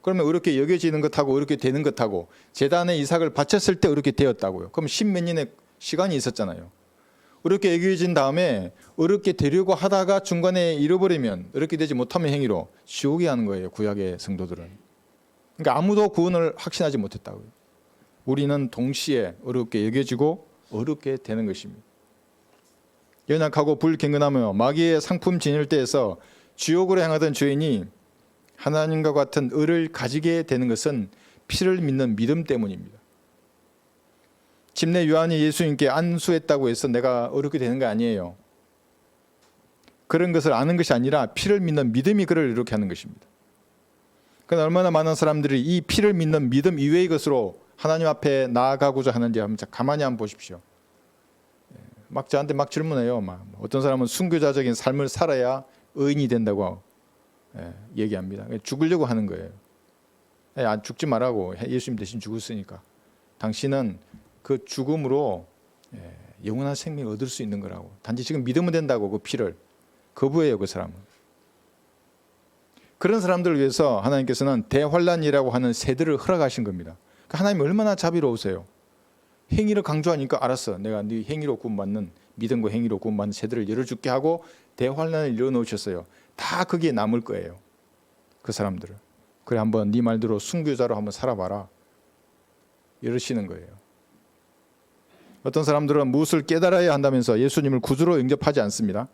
그러면 어렵게 여겨지는 것하고 어렵게 되는 것하고 제단에 이삭을 바쳤을 때 어렵게 되었다고요. 그럼 10몇 년의 시간이 있었잖아요. 어렵게 여겨진 다음에 어렵게 되려고 하다가 중간에 잃어버리면 어렵게 되지 못하면 행위로 지옥에 하는 거예요. 구약의 성도들은. 그러니까 아무도 구원을 확신하지 못했다고요. 우리는 동시에 어렵게 여겨지고 어렵게 되는 것입니다. 연약하고 불경건하며 마귀의 상품 진일 때에서 지옥으로 향하던 죄인이 하나님과 같은 의를 가지게 되는 것은 피를 믿는 믿음 때문입니다. 침례 요한이 예수님께 안수했다고 해서 내가 어렵게 되는 거 아니에요. 그런 것을 아는 것이 아니라 피를 믿는 믿음이 그를 이렇게 하는 것입니다. 그러나 얼마나 많은 사람들이 이 피를 믿는 믿음 이외의 것으로 하나님 앞에 나아가고자 하는지 한번 가만히 한번 보십시오. 막 저한테 막 질문해요. 어떤 사람은 순교자적인 삶을 살아야 의인이 된다고 얘기합니다. 죽으려고 하는 거예요. 안 죽지 말라고, 예수님 대신 죽었으니까. 당신은 그 죽음으로 영원한 생명을 얻을 수 있는 거라고. 단지 지금 믿으면 된다고, 그 피를. 거부해요, 그 사람은. 그런 사람들을 위해서 하나님께서는 대환란이라고 하는 세대를 허락하신 겁니다. 하나님 얼마나 자비로우세요. 행위를 강조하니까 알았어, 내가 네 행위로 구원받는, 믿음과 행위로 구원받는 세대를 열어줄게 하고 대환란을 이뤄놓으셨어요. 다 거기에 남을 거예요, 그 사람들을. 그래, 한번 네 말대로 순교자로 한번 살아봐라, 이러시는 거예요. 어떤 사람들은 무엇을 깨달아야 한다면서 예수님을 구주로 영접하지 않습니다.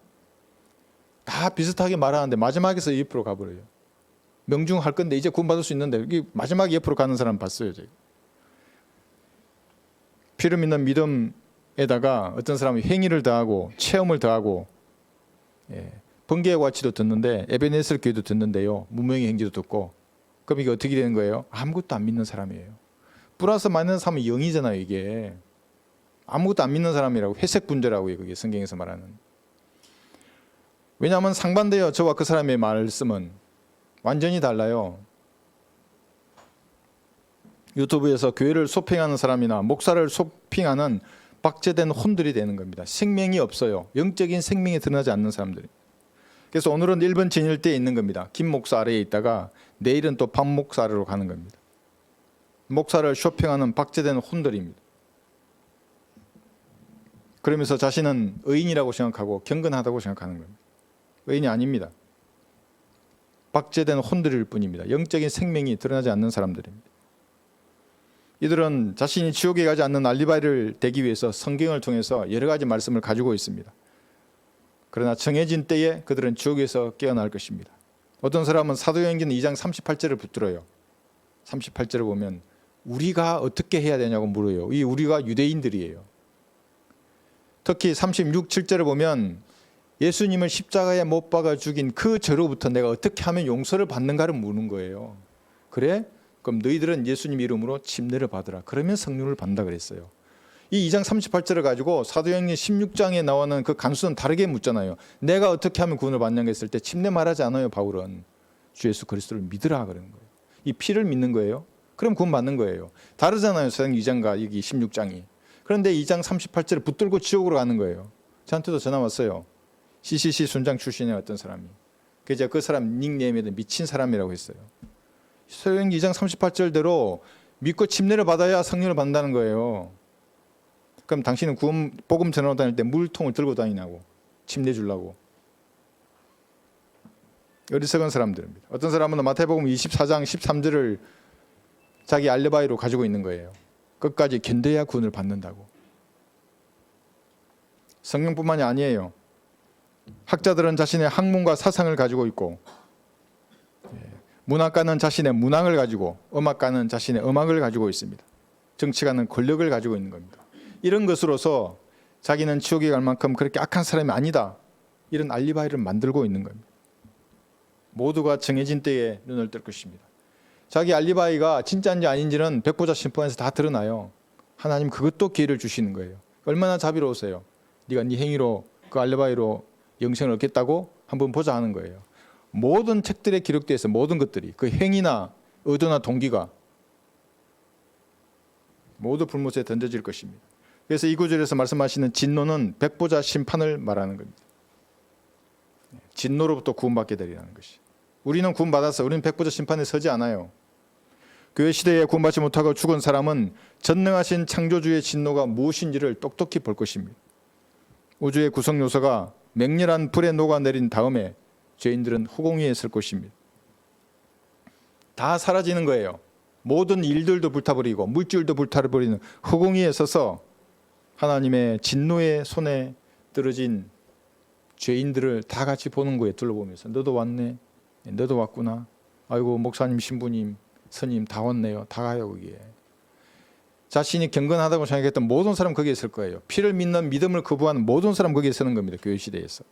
다 비슷하게 말하는데 마지막에서 옆으로 가버려요. 명중할 건데 이제 구원받을 수 있는데 여기 마지막에 옆으로 가는 사람 봤어요, 제가. 피를 믿는 믿음에다가 어떤 사람이 행위를 더하고 체험을 더하고, 번개의 와치도 듣는데, 에베네셀 교회도 듣는데요, 무명의 행지도 듣고. 그럼 이게 어떻게 되는 거예요? 아무것도 안 믿는 사람이에요. 플러스 마이너스 하면 0이잖아요. 이게 아무것도 안 믿는 사람이라고, 회색 분자라고요, 그게 성경에서 말하는. 왜냐하면 상반돼요. 저와 그 사람의 말씀은 완전히 달라요. 유튜브에서 교회를 쇼핑하는 사람이나 목사를 쇼핑하는 박제된 혼들이 되는 겁니다. 생명이 없어요. 영적인 생명이 드러나지 않는 사람들이. 그래서 오늘은 1번 진일대에 있는 겁니다. 김 목사 아래에 있다가 내일은 또 박 목사 아래로 가는 겁니다. 목사를 쇼핑하는 박제된 혼들입니다. 그러면서 자신은 의인이라고 생각하고 경건하다고 생각하는 겁니다. 의인이 아닙니다. 박제된 혼들일 뿐입니다. 영적인 생명이 드러나지 않는 사람들입니다. 이들은 자신이 지옥에 가지 않는 알리바이를 대기 위해서 성경을 통해서 여러 가지 말씀을 가지고 있습니다. 그러나 정해진 때에 그들은 지옥에서 깨어날 것입니다. 어떤 사람은 사도행전 2장 38절을 붙들어요. 38절을 보면 우리가 어떻게 해야 되냐고 물어요. 이 우리가 유대인들이에요. 특히 36, 7절을 보면 예수님을 십자가에 못 박아 죽인 그 저로부터 내가 어떻게 하면 용서를 받는가를 묻는 거예요. 그래? 그럼 너희들은 예수님 이름으로 침례를 받으라. 그러면 성령을 받는다 그랬어요. 이 2장 38절을 가지고 사도행전 16장에 나오는 그 간수는 다르게 묻잖아요. 내가 어떻게 하면 구원을 받냐고 했을 때 침례 말하지 않아요. 바울은 주 예수 그리스도를 믿으라 그러는 거예요. 이 피를 믿는 거예요. 그럼 구원 받는 거예요. 다르잖아요. 사도행전 2장과 여기 16장이. 그런데 2장 38절을 붙들고 지옥으로 가는 거예요. 저한테도 전화 왔어요. CCC 순장 출신의 어떤 사람이. 그래서 그 사람 닉네임에도 미친 사람이라고 했어요. 사도행전 2장 38절대로 믿고 침례를 받아야 성령을 받는다는 거예요. 그럼 당신은 구원 복음 전하러 다닐 때 물통을 들고 다니냐고, 침례 주려고. 어리석은 사람들입니다. 어떤 사람은 마태복음 24장 13절을 자기 알리바이로 가지고 있는 거예요. 끝까지 견뎌야 구원을 받는다고. 성령뿐만이 아니에요. 학자들은 자신의 학문과 사상을 가지고 있고, 문학가는 자신의 문학을 가지고, 음악가는 자신의 음악을 가지고 있습니다. 정치가는 권력을 가지고 있는 겁니다. 이런 것으로서 자기는 지옥에 갈 만큼 그렇게 악한 사람이 아니다, 이런 알리바이를 만들고 있는 겁니다. 모두가 정해진 때에 눈을 뜰 것입니다. 자기 알리바이가 진짜인지 아닌지는 백보자 심판에서 다 드러나요. 하나님 그것도 기회를 주시는 거예요. 얼마나 자비로우세요. 네가 네 행위로 그 알리바이로 영생을 얻겠다고 한번 보자 하는 거예요. 모든 책들에 기록되어 있어. 모든 것들이 그 행위나 의도나 동기가 모두 불못에 던져질 것입니다. 그래서 이 구절에서 말씀하시는 진노는 백보자 심판을 말하는 겁니다. 진노로부터 구원받게 되리라는 것이. 우리는 구원받아서 우리는 백보자 심판에 서지 않아요. 교회 시대에 구원받지 못하고 죽은 사람은 전능하신 창조주의 진노가 무엇인지를 똑똑히 볼 것입니다. 우주의 구성 요소가 맹렬한 불에 녹아내린 다음에 죄인들은 후공위에 설 것입니다. 다 사라지는 거예요. 모든 일들도 불타버리고 물질도 불타버리는 후공위에 서서 하나님의 진노의 손에 떨어진 죄인들을 다 같이 보는 거예요. 둘러보면서 너도 왔네, 너도 왔구나, 아이고 목사님, 신부님, 스님 다 왔네요. 다 가요 거기에. 자신이 경건하다고 생각했던 모든 사람 거기에 있을 거예요. 피를 믿는 믿음을 거부하는 모든 사람 거기에 서는 겁니다. 교회 시대에서.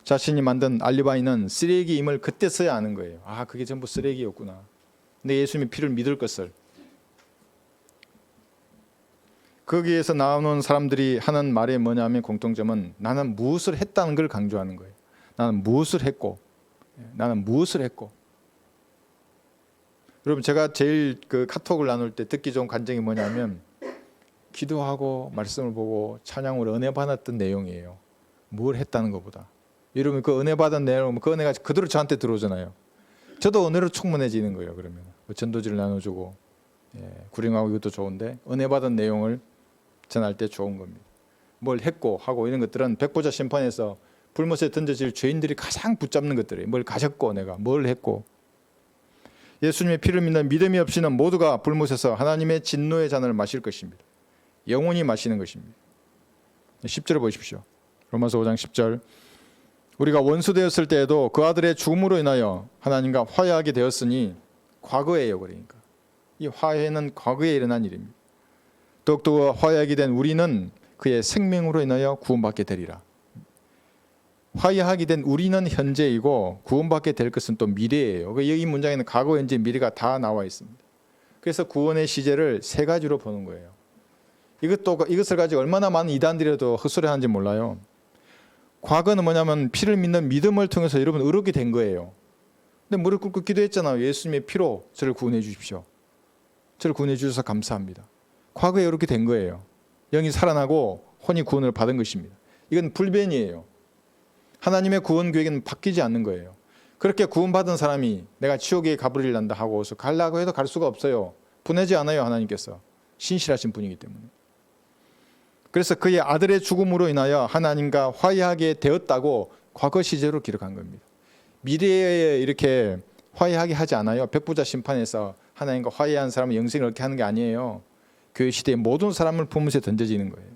자신이 만든 알리바이는 쓰레기임을 그때서야 아는 거예요. 아, 그게 전부 쓰레기였구나. 내 예수님의 피를 믿을 것을. 거기에서 나오는 사람들이 하는 말이 뭐냐면 공통점은 나는 무엇을 했다는 걸 강조하는 거예요. 나는 무엇을 했고, 나는 무엇을 했고. 여러분, 제가 제일 그 카톡을 나눌 때 듣기 좋은 간증이 뭐냐면 기도하고 말씀을 보고 찬양으로 은혜 받았던 내용이에요. 뭘 했다는 것보다. 여러분, 그 은혜 받은 내용, 그 은혜가 그대로 저한테 들어오잖아요. 저도 은혜로 충만해지는 거예요. 그러면 전도지를 나눠주고, 구령하고 이것도 좋은데 은혜 받은 내용을 전할 때 좋은 겁니다. 뭘 했고 하고 이런 것들은 백보자 심판에서 불못에 던져질 죄인들이 가장 붙잡는 것들이에요. 뭘 가졌고 내가 뭘 했고. 예수님의 피를 믿는 믿음이 없이는 모두가 불못에서 하나님의 진노의 잔을 마실 것입니다. 영원히 마시는 것입니다. 10절을 보십시오. 로마서 5장 10절. 우리가 원수 되었을 때에도 그 아들의 죽음으로 인하여 하나님과 화해하게 되었으니, 과거예요. 그러니까 이 화해는 과거에 일어난 일입니다. 더욱더 화해하게 된 우리는 그의 생명으로 인하여 구원받게 되리라. 화해하게 된 우리는 현재이고 구원받게 될 것은 또 미래예요. 이 문장에는 과거, 현재, 미래가 다 나와 있습니다. 그래서 구원의 시제를 세 가지로 보는 거예요. 이것을 가지고 얼마나 많은 이단들이라도 헛소리하는지 몰라요. 과거는 뭐냐면 피를 믿는 믿음을 통해서 여러분 의롭게 된 거예요. 근데 무릎 꿇고 기도했잖아요. 예수님의 피로 저를 구원해 주십시오. 저를 구원해 주셔서 감사합니다. 과거에 이렇게 된 거예요. 영이 살아나고 혼이 구원을 받은 것입니다. 이건 불변이에요. 하나님의 구원 계획은 바뀌지 않는 거예요. 그렇게 구원받은 사람이 내가 지옥에 가버릴란다 하고서 가려고 해도 갈 수가 없어요. 보내지 않아요. 하나님께서 신실하신 분이기 때문에. 그래서 그의 아들의 죽음으로 인하여 하나님과 화해하게 되었다고 과거 시제로 기록한 겁니다. 미래에 이렇게 화해하게 하지 않아요. 백부자 심판에서 하나님과 화해한 사람은 영생을 얻게 하는 게 아니에요. 교회 시대의 모든 사람을 불못에 던져지는 거예요.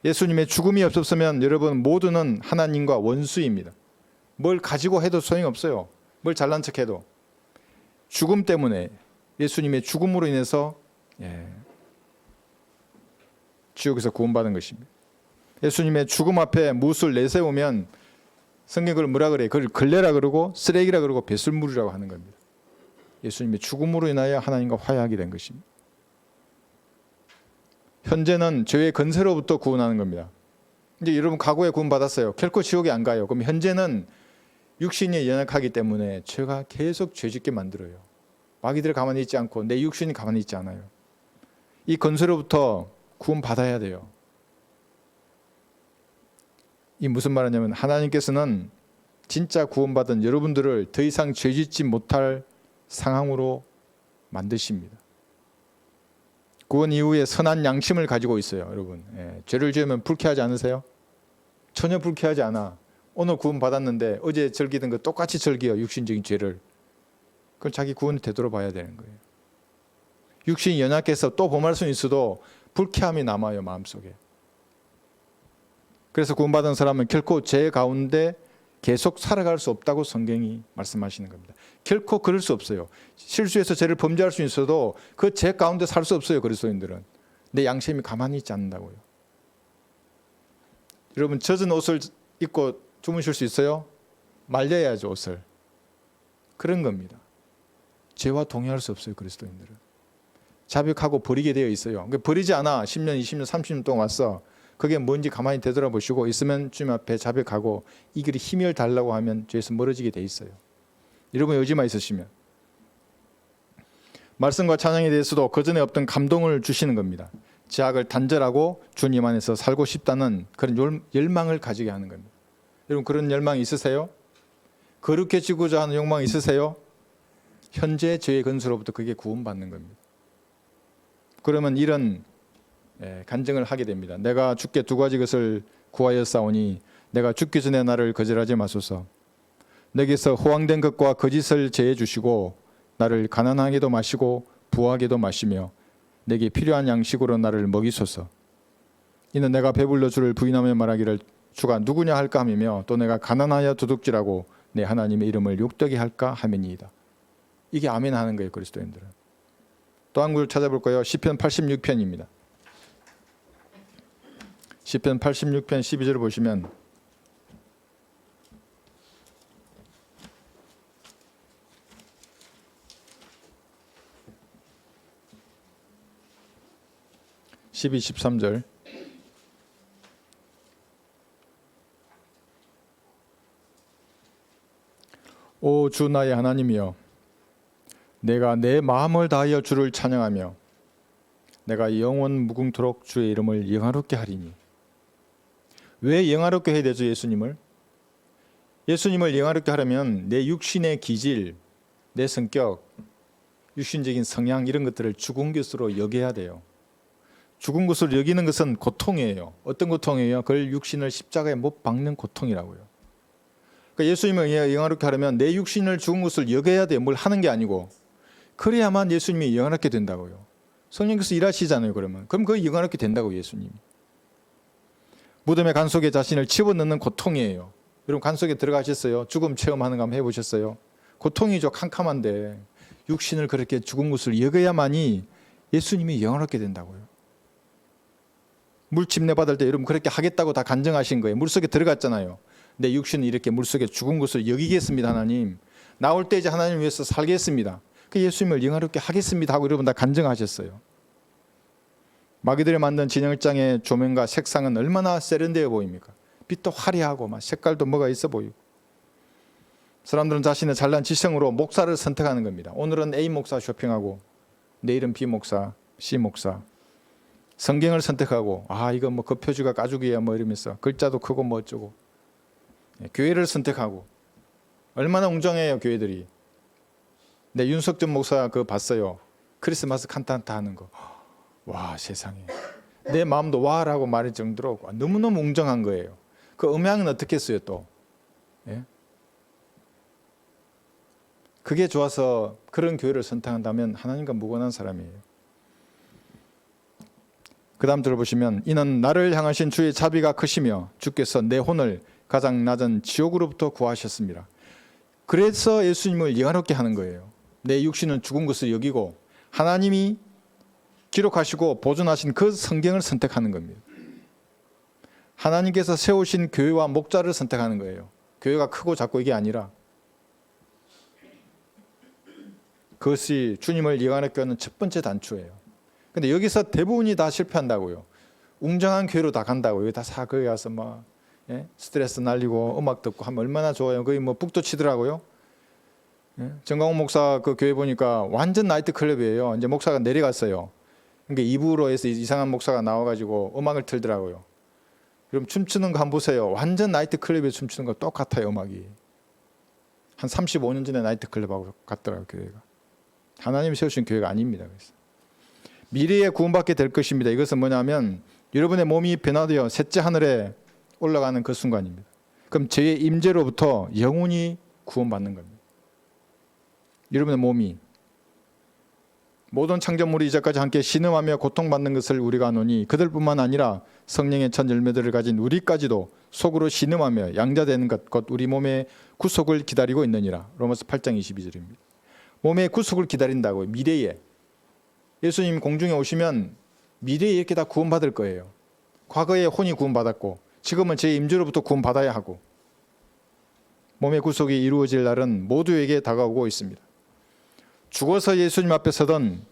예수님의 죽음이 없었으면 여러분 모두는 하나님과 원수입니다. 뭘 가지고 해도 소용없어요. 뭘 잘난 척해도. 죽음 때문에, 예수님의 죽음으로 인해서 지옥에서 구원받은 것입니다. 예수님의 죽음 앞에 무엇을 내세우면 성경을 뭐라 그래요? 그걸 걸레라 그러고 쓰레기라 그러고 배설물이라고 하는 겁니다. 예수님의 죽음으로 인하여 하나님과 화해하게 된 것입니다. 현재는 죄의 건세로부터 구원하는 겁니다. 이제 여러분 과거에 구원받았어요. 결코 지옥에 안 가요. 그럼 현재는 육신이 연약하기 때문에 죄가 계속 죄짓게 만들어요. 마귀들 가만히 있지 않고 내 육신이 가만히 있지 않아요. 이 건세로부터 구원받아야 돼요. 이 무슨 말이냐면 하나님께서는 진짜 구원받은 여러분들을 더 이상 죄짓지 못할 상황으로 만드십니다. 구원 이후에 선한 양심을 가지고 있어요. 여러분, 죄를 지으면 불쾌하지 않으세요? 전혀 불쾌하지 않아. 오늘 구원 받았는데 어제 즐기던 거 똑같이 즐겨요. 육신적인 죄를. 그건 자기 구원이 되돌아봐야 되는 거예요. 육신이 연약해서 또 범할 수는 있어도 불쾌함이 남아요. 마음속에. 그래서 구원받은 사람은 결코 죄 가운데 계속 살아갈 수 없다고 성경이 말씀하시는 겁니다. 결코 그럴 수 없어요. 실수해서 죄를 범죄할 수 있어도 그 죄 가운데 살 수 없어요. 그리스도인들은. 내 양심이 가만히 있지 않는다고요. 여러분 젖은 옷을 입고 주무실 수 있어요? 말려야죠. 옷을. 그런 겁니다. 죄와 동의할 수 없어요. 그리스도인들은. 자백하고 버리게 되어 있어요. 그러니까 버리지 않아. 10년, 20년, 30년 동안 왔어. 그게 뭔지 가만히 되돌아보시고 있으면 주님 앞에 자백하고 이 길이 힘을 달라고 하면 죄에서 멀어지게 돼 있어요. 여러분 의지만 있으시면. 말씀과 찬양에 대해서도 그전에 없던 감동을 주시는 겁니다. 죄악을 단절하고 주님 안에서 살고 싶다는 그런 열망을 가지게 하는 겁니다. 여러분 그런 열망이 있으세요? 거룩해지고자 하는 욕망이 있으세요? 현재 죄의 근수로부터 그게 구원받는 겁니다. 그러면 이런 간증을 하게 됩니다. 내가 주께 두 가지 것을 구하였사오니 내가 죽기 전에 나를 거절하지 마소서. 내게서 허황된 것과 거짓을 제해 주시고 나를 가난하게도 마시고 부하게도 마시며 내게 필요한 양식으로 나를 먹이소서. 이는 내가 배불러 주를 부인하며 말하기를 주가 누구냐 할까 하며 또 내가 가난하여 도둑질하고 내 하나님의 이름을 욕되게 할까 하매니이다. 이게 아멘 하는 거예요. 그리스도인들은. 또 한 글 찾아볼까요? 시편 86편입니다. 시편 86편 12절을 보시면 (12, 13절) 오 주 나의 하나님이여, 내가 내 마음을 다하여 주를 찬양하며 내가 영원 무궁토록 주의 이름을 영화롭게 하리니. 왜 영화롭게 해야 되죠? 예수님을 영화롭게 하려면 내 육신의 기질, 내 성격, 육신적인 성향 이런 것들을 죽은 것으로 여겨야 돼요. 죽은 것으로 여기는 것은 고통이에요. 어떤 고통이에요? 그걸 육신을 십자가에 못 박는 고통이라고요. 그러니까 예수님을 영화롭게 하려면 내 육신을 죽은 것을 여겨야 돼요. 뭘 하는 게 아니고. 그래야만 예수님이 영화롭게 된다고요. 성령께서 일하시잖아요. 그럼 그 영화롭게 된다고 예수님이. 무덤의 간 속에 자신을 집어넣는 고통이에요. 여러분 간 속에 들어가셨어요? 죽음 체험하는 거 한번 해보셨어요? 고통이죠. 캄캄한데 육신을 그렇게 죽은 것을 여겨야만이 예수님이 영화롭게 된다고요. 물 침례 받을 때 여러분 그렇게 하겠다고 다 간증하신 거예요. 물속에 들어갔잖아요. 내 육신은 이렇게 물속에 죽은 것을 여기겠습니다. 하나님. 나올 때 이제 하나님 위해서 살겠습니다. 그 예수님을 영화롭게 하겠습니다 하고 여러분 다 간증하셨어요. 마귀들이 만든 진열장의 조명과 색상은 얼마나 세련되어 보입니까? 빛도 화려하고 막 색깔도 뭐가 있어 보이고. 사람들은 자신의 잘난 지성으로 목사를 선택하는 겁니다. 오늘은 A 목사 쇼핑하고 내일은 B 목사, C 목사. 성경을 선택하고 이거 뭐 그 표지가 가죽이야 뭐 이러면서 글자도 크고 뭐 어쩌고. 교회를 선택하고 얼마나 웅장해요 교회들이. 네, 윤석전 목사 그거 봤어요. 크리스마스 칸타타 하는 거. 와 세상에. 내 마음도 와라고 말할 정도로 너무너무 웅장한 거예요. 그 음향은 어떻게 했어요 또? 예? 그게 좋아서 그런 교회를 선택한다면 하나님과 무관한 사람이에요. 그 다음 들어보시면 이는 나를 향하신 주의 자비가 크시며 주께서 내 혼을 가장 낮은 지옥으로부터 구하셨습니다. 그래서 예수님을 영화롭게 하는 거예요. 내 육신은 죽은 것을 여기고 하나님이 기록하시고 보존하신 그 성경을 선택하는 겁니다. 하나님께서 세우신 교회와 목자를 선택하는 거예요. 교회가 크고 작고 이게 아니라 그것이 주님을 영화롭게 하는 첫 번째 단추예요. 근데 여기서 대부분이 다 실패한다고요. 웅장한 교회로 다 간다고. 여기 다 사거기 가서 막 스트레스 날리고 음악 듣고 하면 얼마나 좋아요. 거의 뭐 북도 치더라고요. 정광훈 목사 그 교회 보니까 완전 나이트 클럽이에요. 이제 목사가 내려갔어요. 그러니까 2부로 해서 이상한 목사가 나와가지고 음악을 틀더라고요. 그럼 춤추는 거 한번 보세요. 완전 나이트 클럽에 춤추는 거 똑같아요. 음악이. 한 35년 전에 나이트 클럽하고 같더라고요. 교회가. 하나님이 세우신 교회가 아닙니다. 그래서. 미래에 구원받게 될 것입니다. 이것은 뭐냐면 여러분의 몸이 변화되어 셋째 하늘에 올라가는 그 순간입니다. 그럼 죄의 임재로부터 영원히 구원받는 겁니다. 여러분의 몸이 모든 창조물이 이제까지 함께 신음하며 고통받는 것을 우리가 아노니 그들뿐만 아니라 성령의 첫 열매들을 가진 우리까지도 속으로 신음하며 양자되는 것 곧 우리 몸의 구속을 기다리고 있느니라. 로마서 8장 22절입니다. 몸의 구속을 기다린다고요. 미래에. 예수님 공중에 오시면 미래에 이렇게 다 구원받을 거예요. 과거에 혼이 구원받았고 지금은 제 임재로부터 구원받아야 하고 몸의 구속이 이루어질 날은 모두에게 다가오고 있습니다. 죽어서 예수님 앞에 서던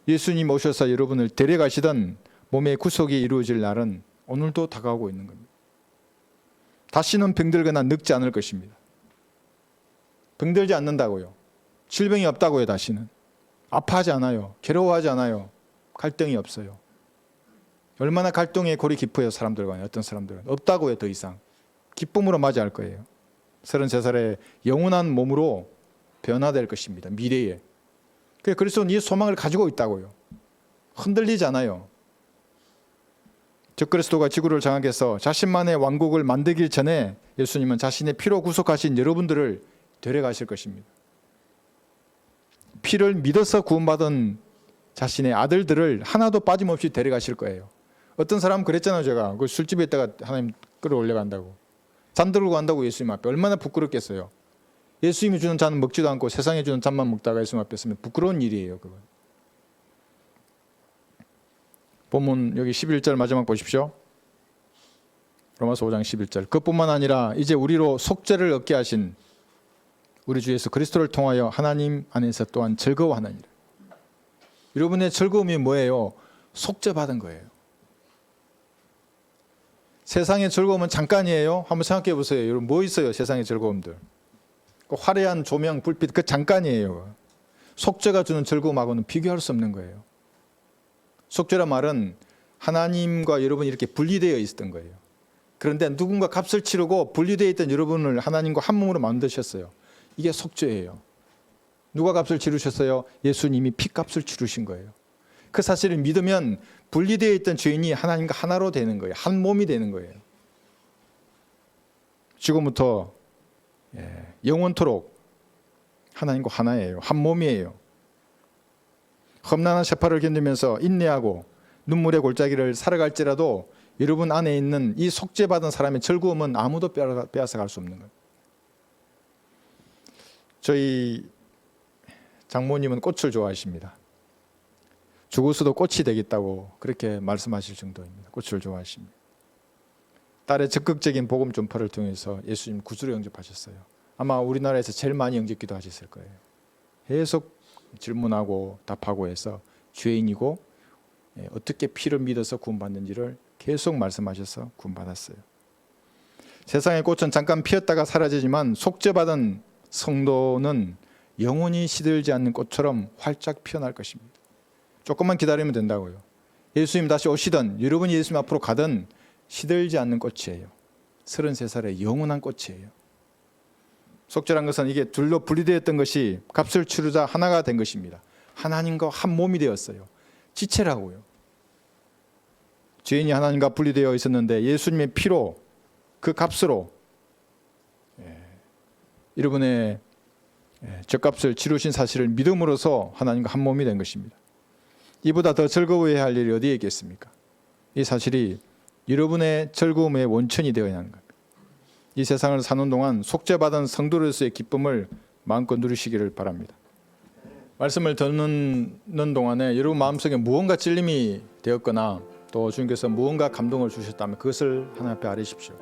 예수님 오셔서 여러분을 데려가시던 몸의 구속이 이루어질 날은 오늘도 다가오고 있는 겁니다. 다시는 병들거나 늙지 않을 것입니다. 병들지 않는다고요. 질병이 없다고요. 다시는. 아파하지 않아요. 괴로워하지 않아요. 갈등이 없어요. 얼마나 갈등의 골이 깊어요. 사람들 간에. 어떤 사람들은. 없다고요. 더 이상. 기쁨으로 맞이할 거예요. 33살에 영원한 몸으로 변화될 것입니다. 미래에. 그리스도는 이 소망을 가지고 있다고요. 흔들리지 않아요. 적그리스도가 지구를 장악해서 자신만의 왕국을 만들기 전에 예수님은 자신의 피로 구속하신 여러분들을 데려가실 것입니다. 피를 믿어서 구원받은 자신의 아들들을 하나도 빠짐없이 데려가실 거예요. 어떤 사람은 그랬잖아요. 제가 그 술집에 있다가 하나님 끌어올려간다고. 잠들고 간다고 예수님 앞에. 얼마나 부끄럽겠어요. 예수님이 주는 잔은 먹지도 않고 세상에 주는 잔만 먹다가 예수님 앞에 있으면 부끄러운 일이에요. 그건. 본문 여기 11절 마지막 보십시오. 로마서 5장 11절. 그뿐만 아니라 이제 우리로 속죄를 얻게 하신 우리 주 예수 그리스도를 통하여 하나님 안에서 또한 즐거워하느니라. 여러분의 즐거움이 뭐예요? 속죄받은 거예요. 세상의 즐거움은 잠깐이에요. 한번 생각해 보세요. 여러분 뭐 있어요? 세상의 즐거움들. 그 화려한 조명, 불빛 그 잠깐이에요. 속죄가 주는 즐거움하고는 비교할 수 없는 거예요. 속죄란 말은 하나님과 여러분이 이렇게 분리되어 있었던 거예요. 그런데 누군가 값을 치르고 분리되어 있던 여러분을 하나님과 한 몸으로 만드셨어요. 이게 속죄예요. 누가 값을 치르셨어요? 예수님이 피값을 치르신 거예요. 그 사실을 믿으면 분리되어 있던 죄인이 하나님과 하나로 되는 거예요. 한 몸이 되는 거예요. 지금부터 영원토록 하나님과 하나예요. 한 몸이에요. 험난한 세파를 견디면서 인내하고 눈물의 골짜기를 살아갈지라도 여러분 안에 있는 이 속죄받은 사람의 즐거움은 아무도 빼앗아갈 수 없는 거예요. 저희 장모님은 꽃을 좋아하십니다. 죽어서도 꽃이 되겠다고 그렇게 말씀하실 정도입니다. 꽃을 좋아하십니다. 딸의 적극적인 복음 전파를 통해서 예수님 구주로 영접하셨어요. 아마 우리나라에서 제일 많이 영접 기도하셨을 거예요. 계속 질문하고 답하고 해서 죄인이고 어떻게 피를 믿어서 구원받는지를 계속 말씀하셔서 구원받았어요. 세상의 꽃은 잠깐 피었다가 사라지지만 속죄받은 성도는 영원히 시들지 않는 꽃처럼 활짝 피어날 것입니다. 조금만 기다리면 된다고요. 예수님 다시 오시든 여러분이 예수님 앞으로 가든 시들지 않는 꽃이에요. 33살의 영원한 꽃이에요. 속죄란 것은 이게 둘로 분리되었던 것이 값을 치르자 하나가 된 것입니다. 하나님과 한 몸이 되었어요. 지체라고요. 죄인이 하나님과 분리되어 있었는데 예수님의 피로 그 값으로 여러분의 죗값을 치르신 사실을 믿음으로써 하나님과 한 몸이 된 것입니다. 이보다 더 즐거워해야 할 일이 어디에 있겠습니까? 이 사실이 여러분의 즐거움의 원천이 되어야 하는 겁니다. 이 세상을 사는 동안 속죄받은 성도로서의 기쁨을 마음껏 누리시기를 바랍니다. 말씀을 듣는 동안에 여러분 마음속에 무언가 찔림이 되었거나 또 주님께서 무언가 감동을 주셨다면 그것을 하나님 앞에 아뢰십시오.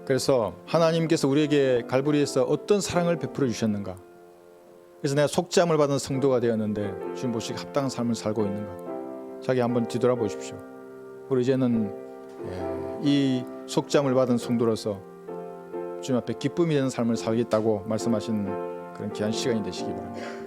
그래서 하나님께서 우리에게 갈보리에서 어떤 사랑을 베풀어 주셨는가, 그래서 내가 속죄함을 받은 성도가 되었는데 주님 보시기에 합당한 삶을 살고 있는가, 자기 한번 뒤돌아보십시오. 우리 이제는 이 속죄함을 받은 성도로서 주님 앞에 기쁨이 되는 삶을 살겠다고 말씀하신 그런 귀한 시간이 되시기 바랍니다.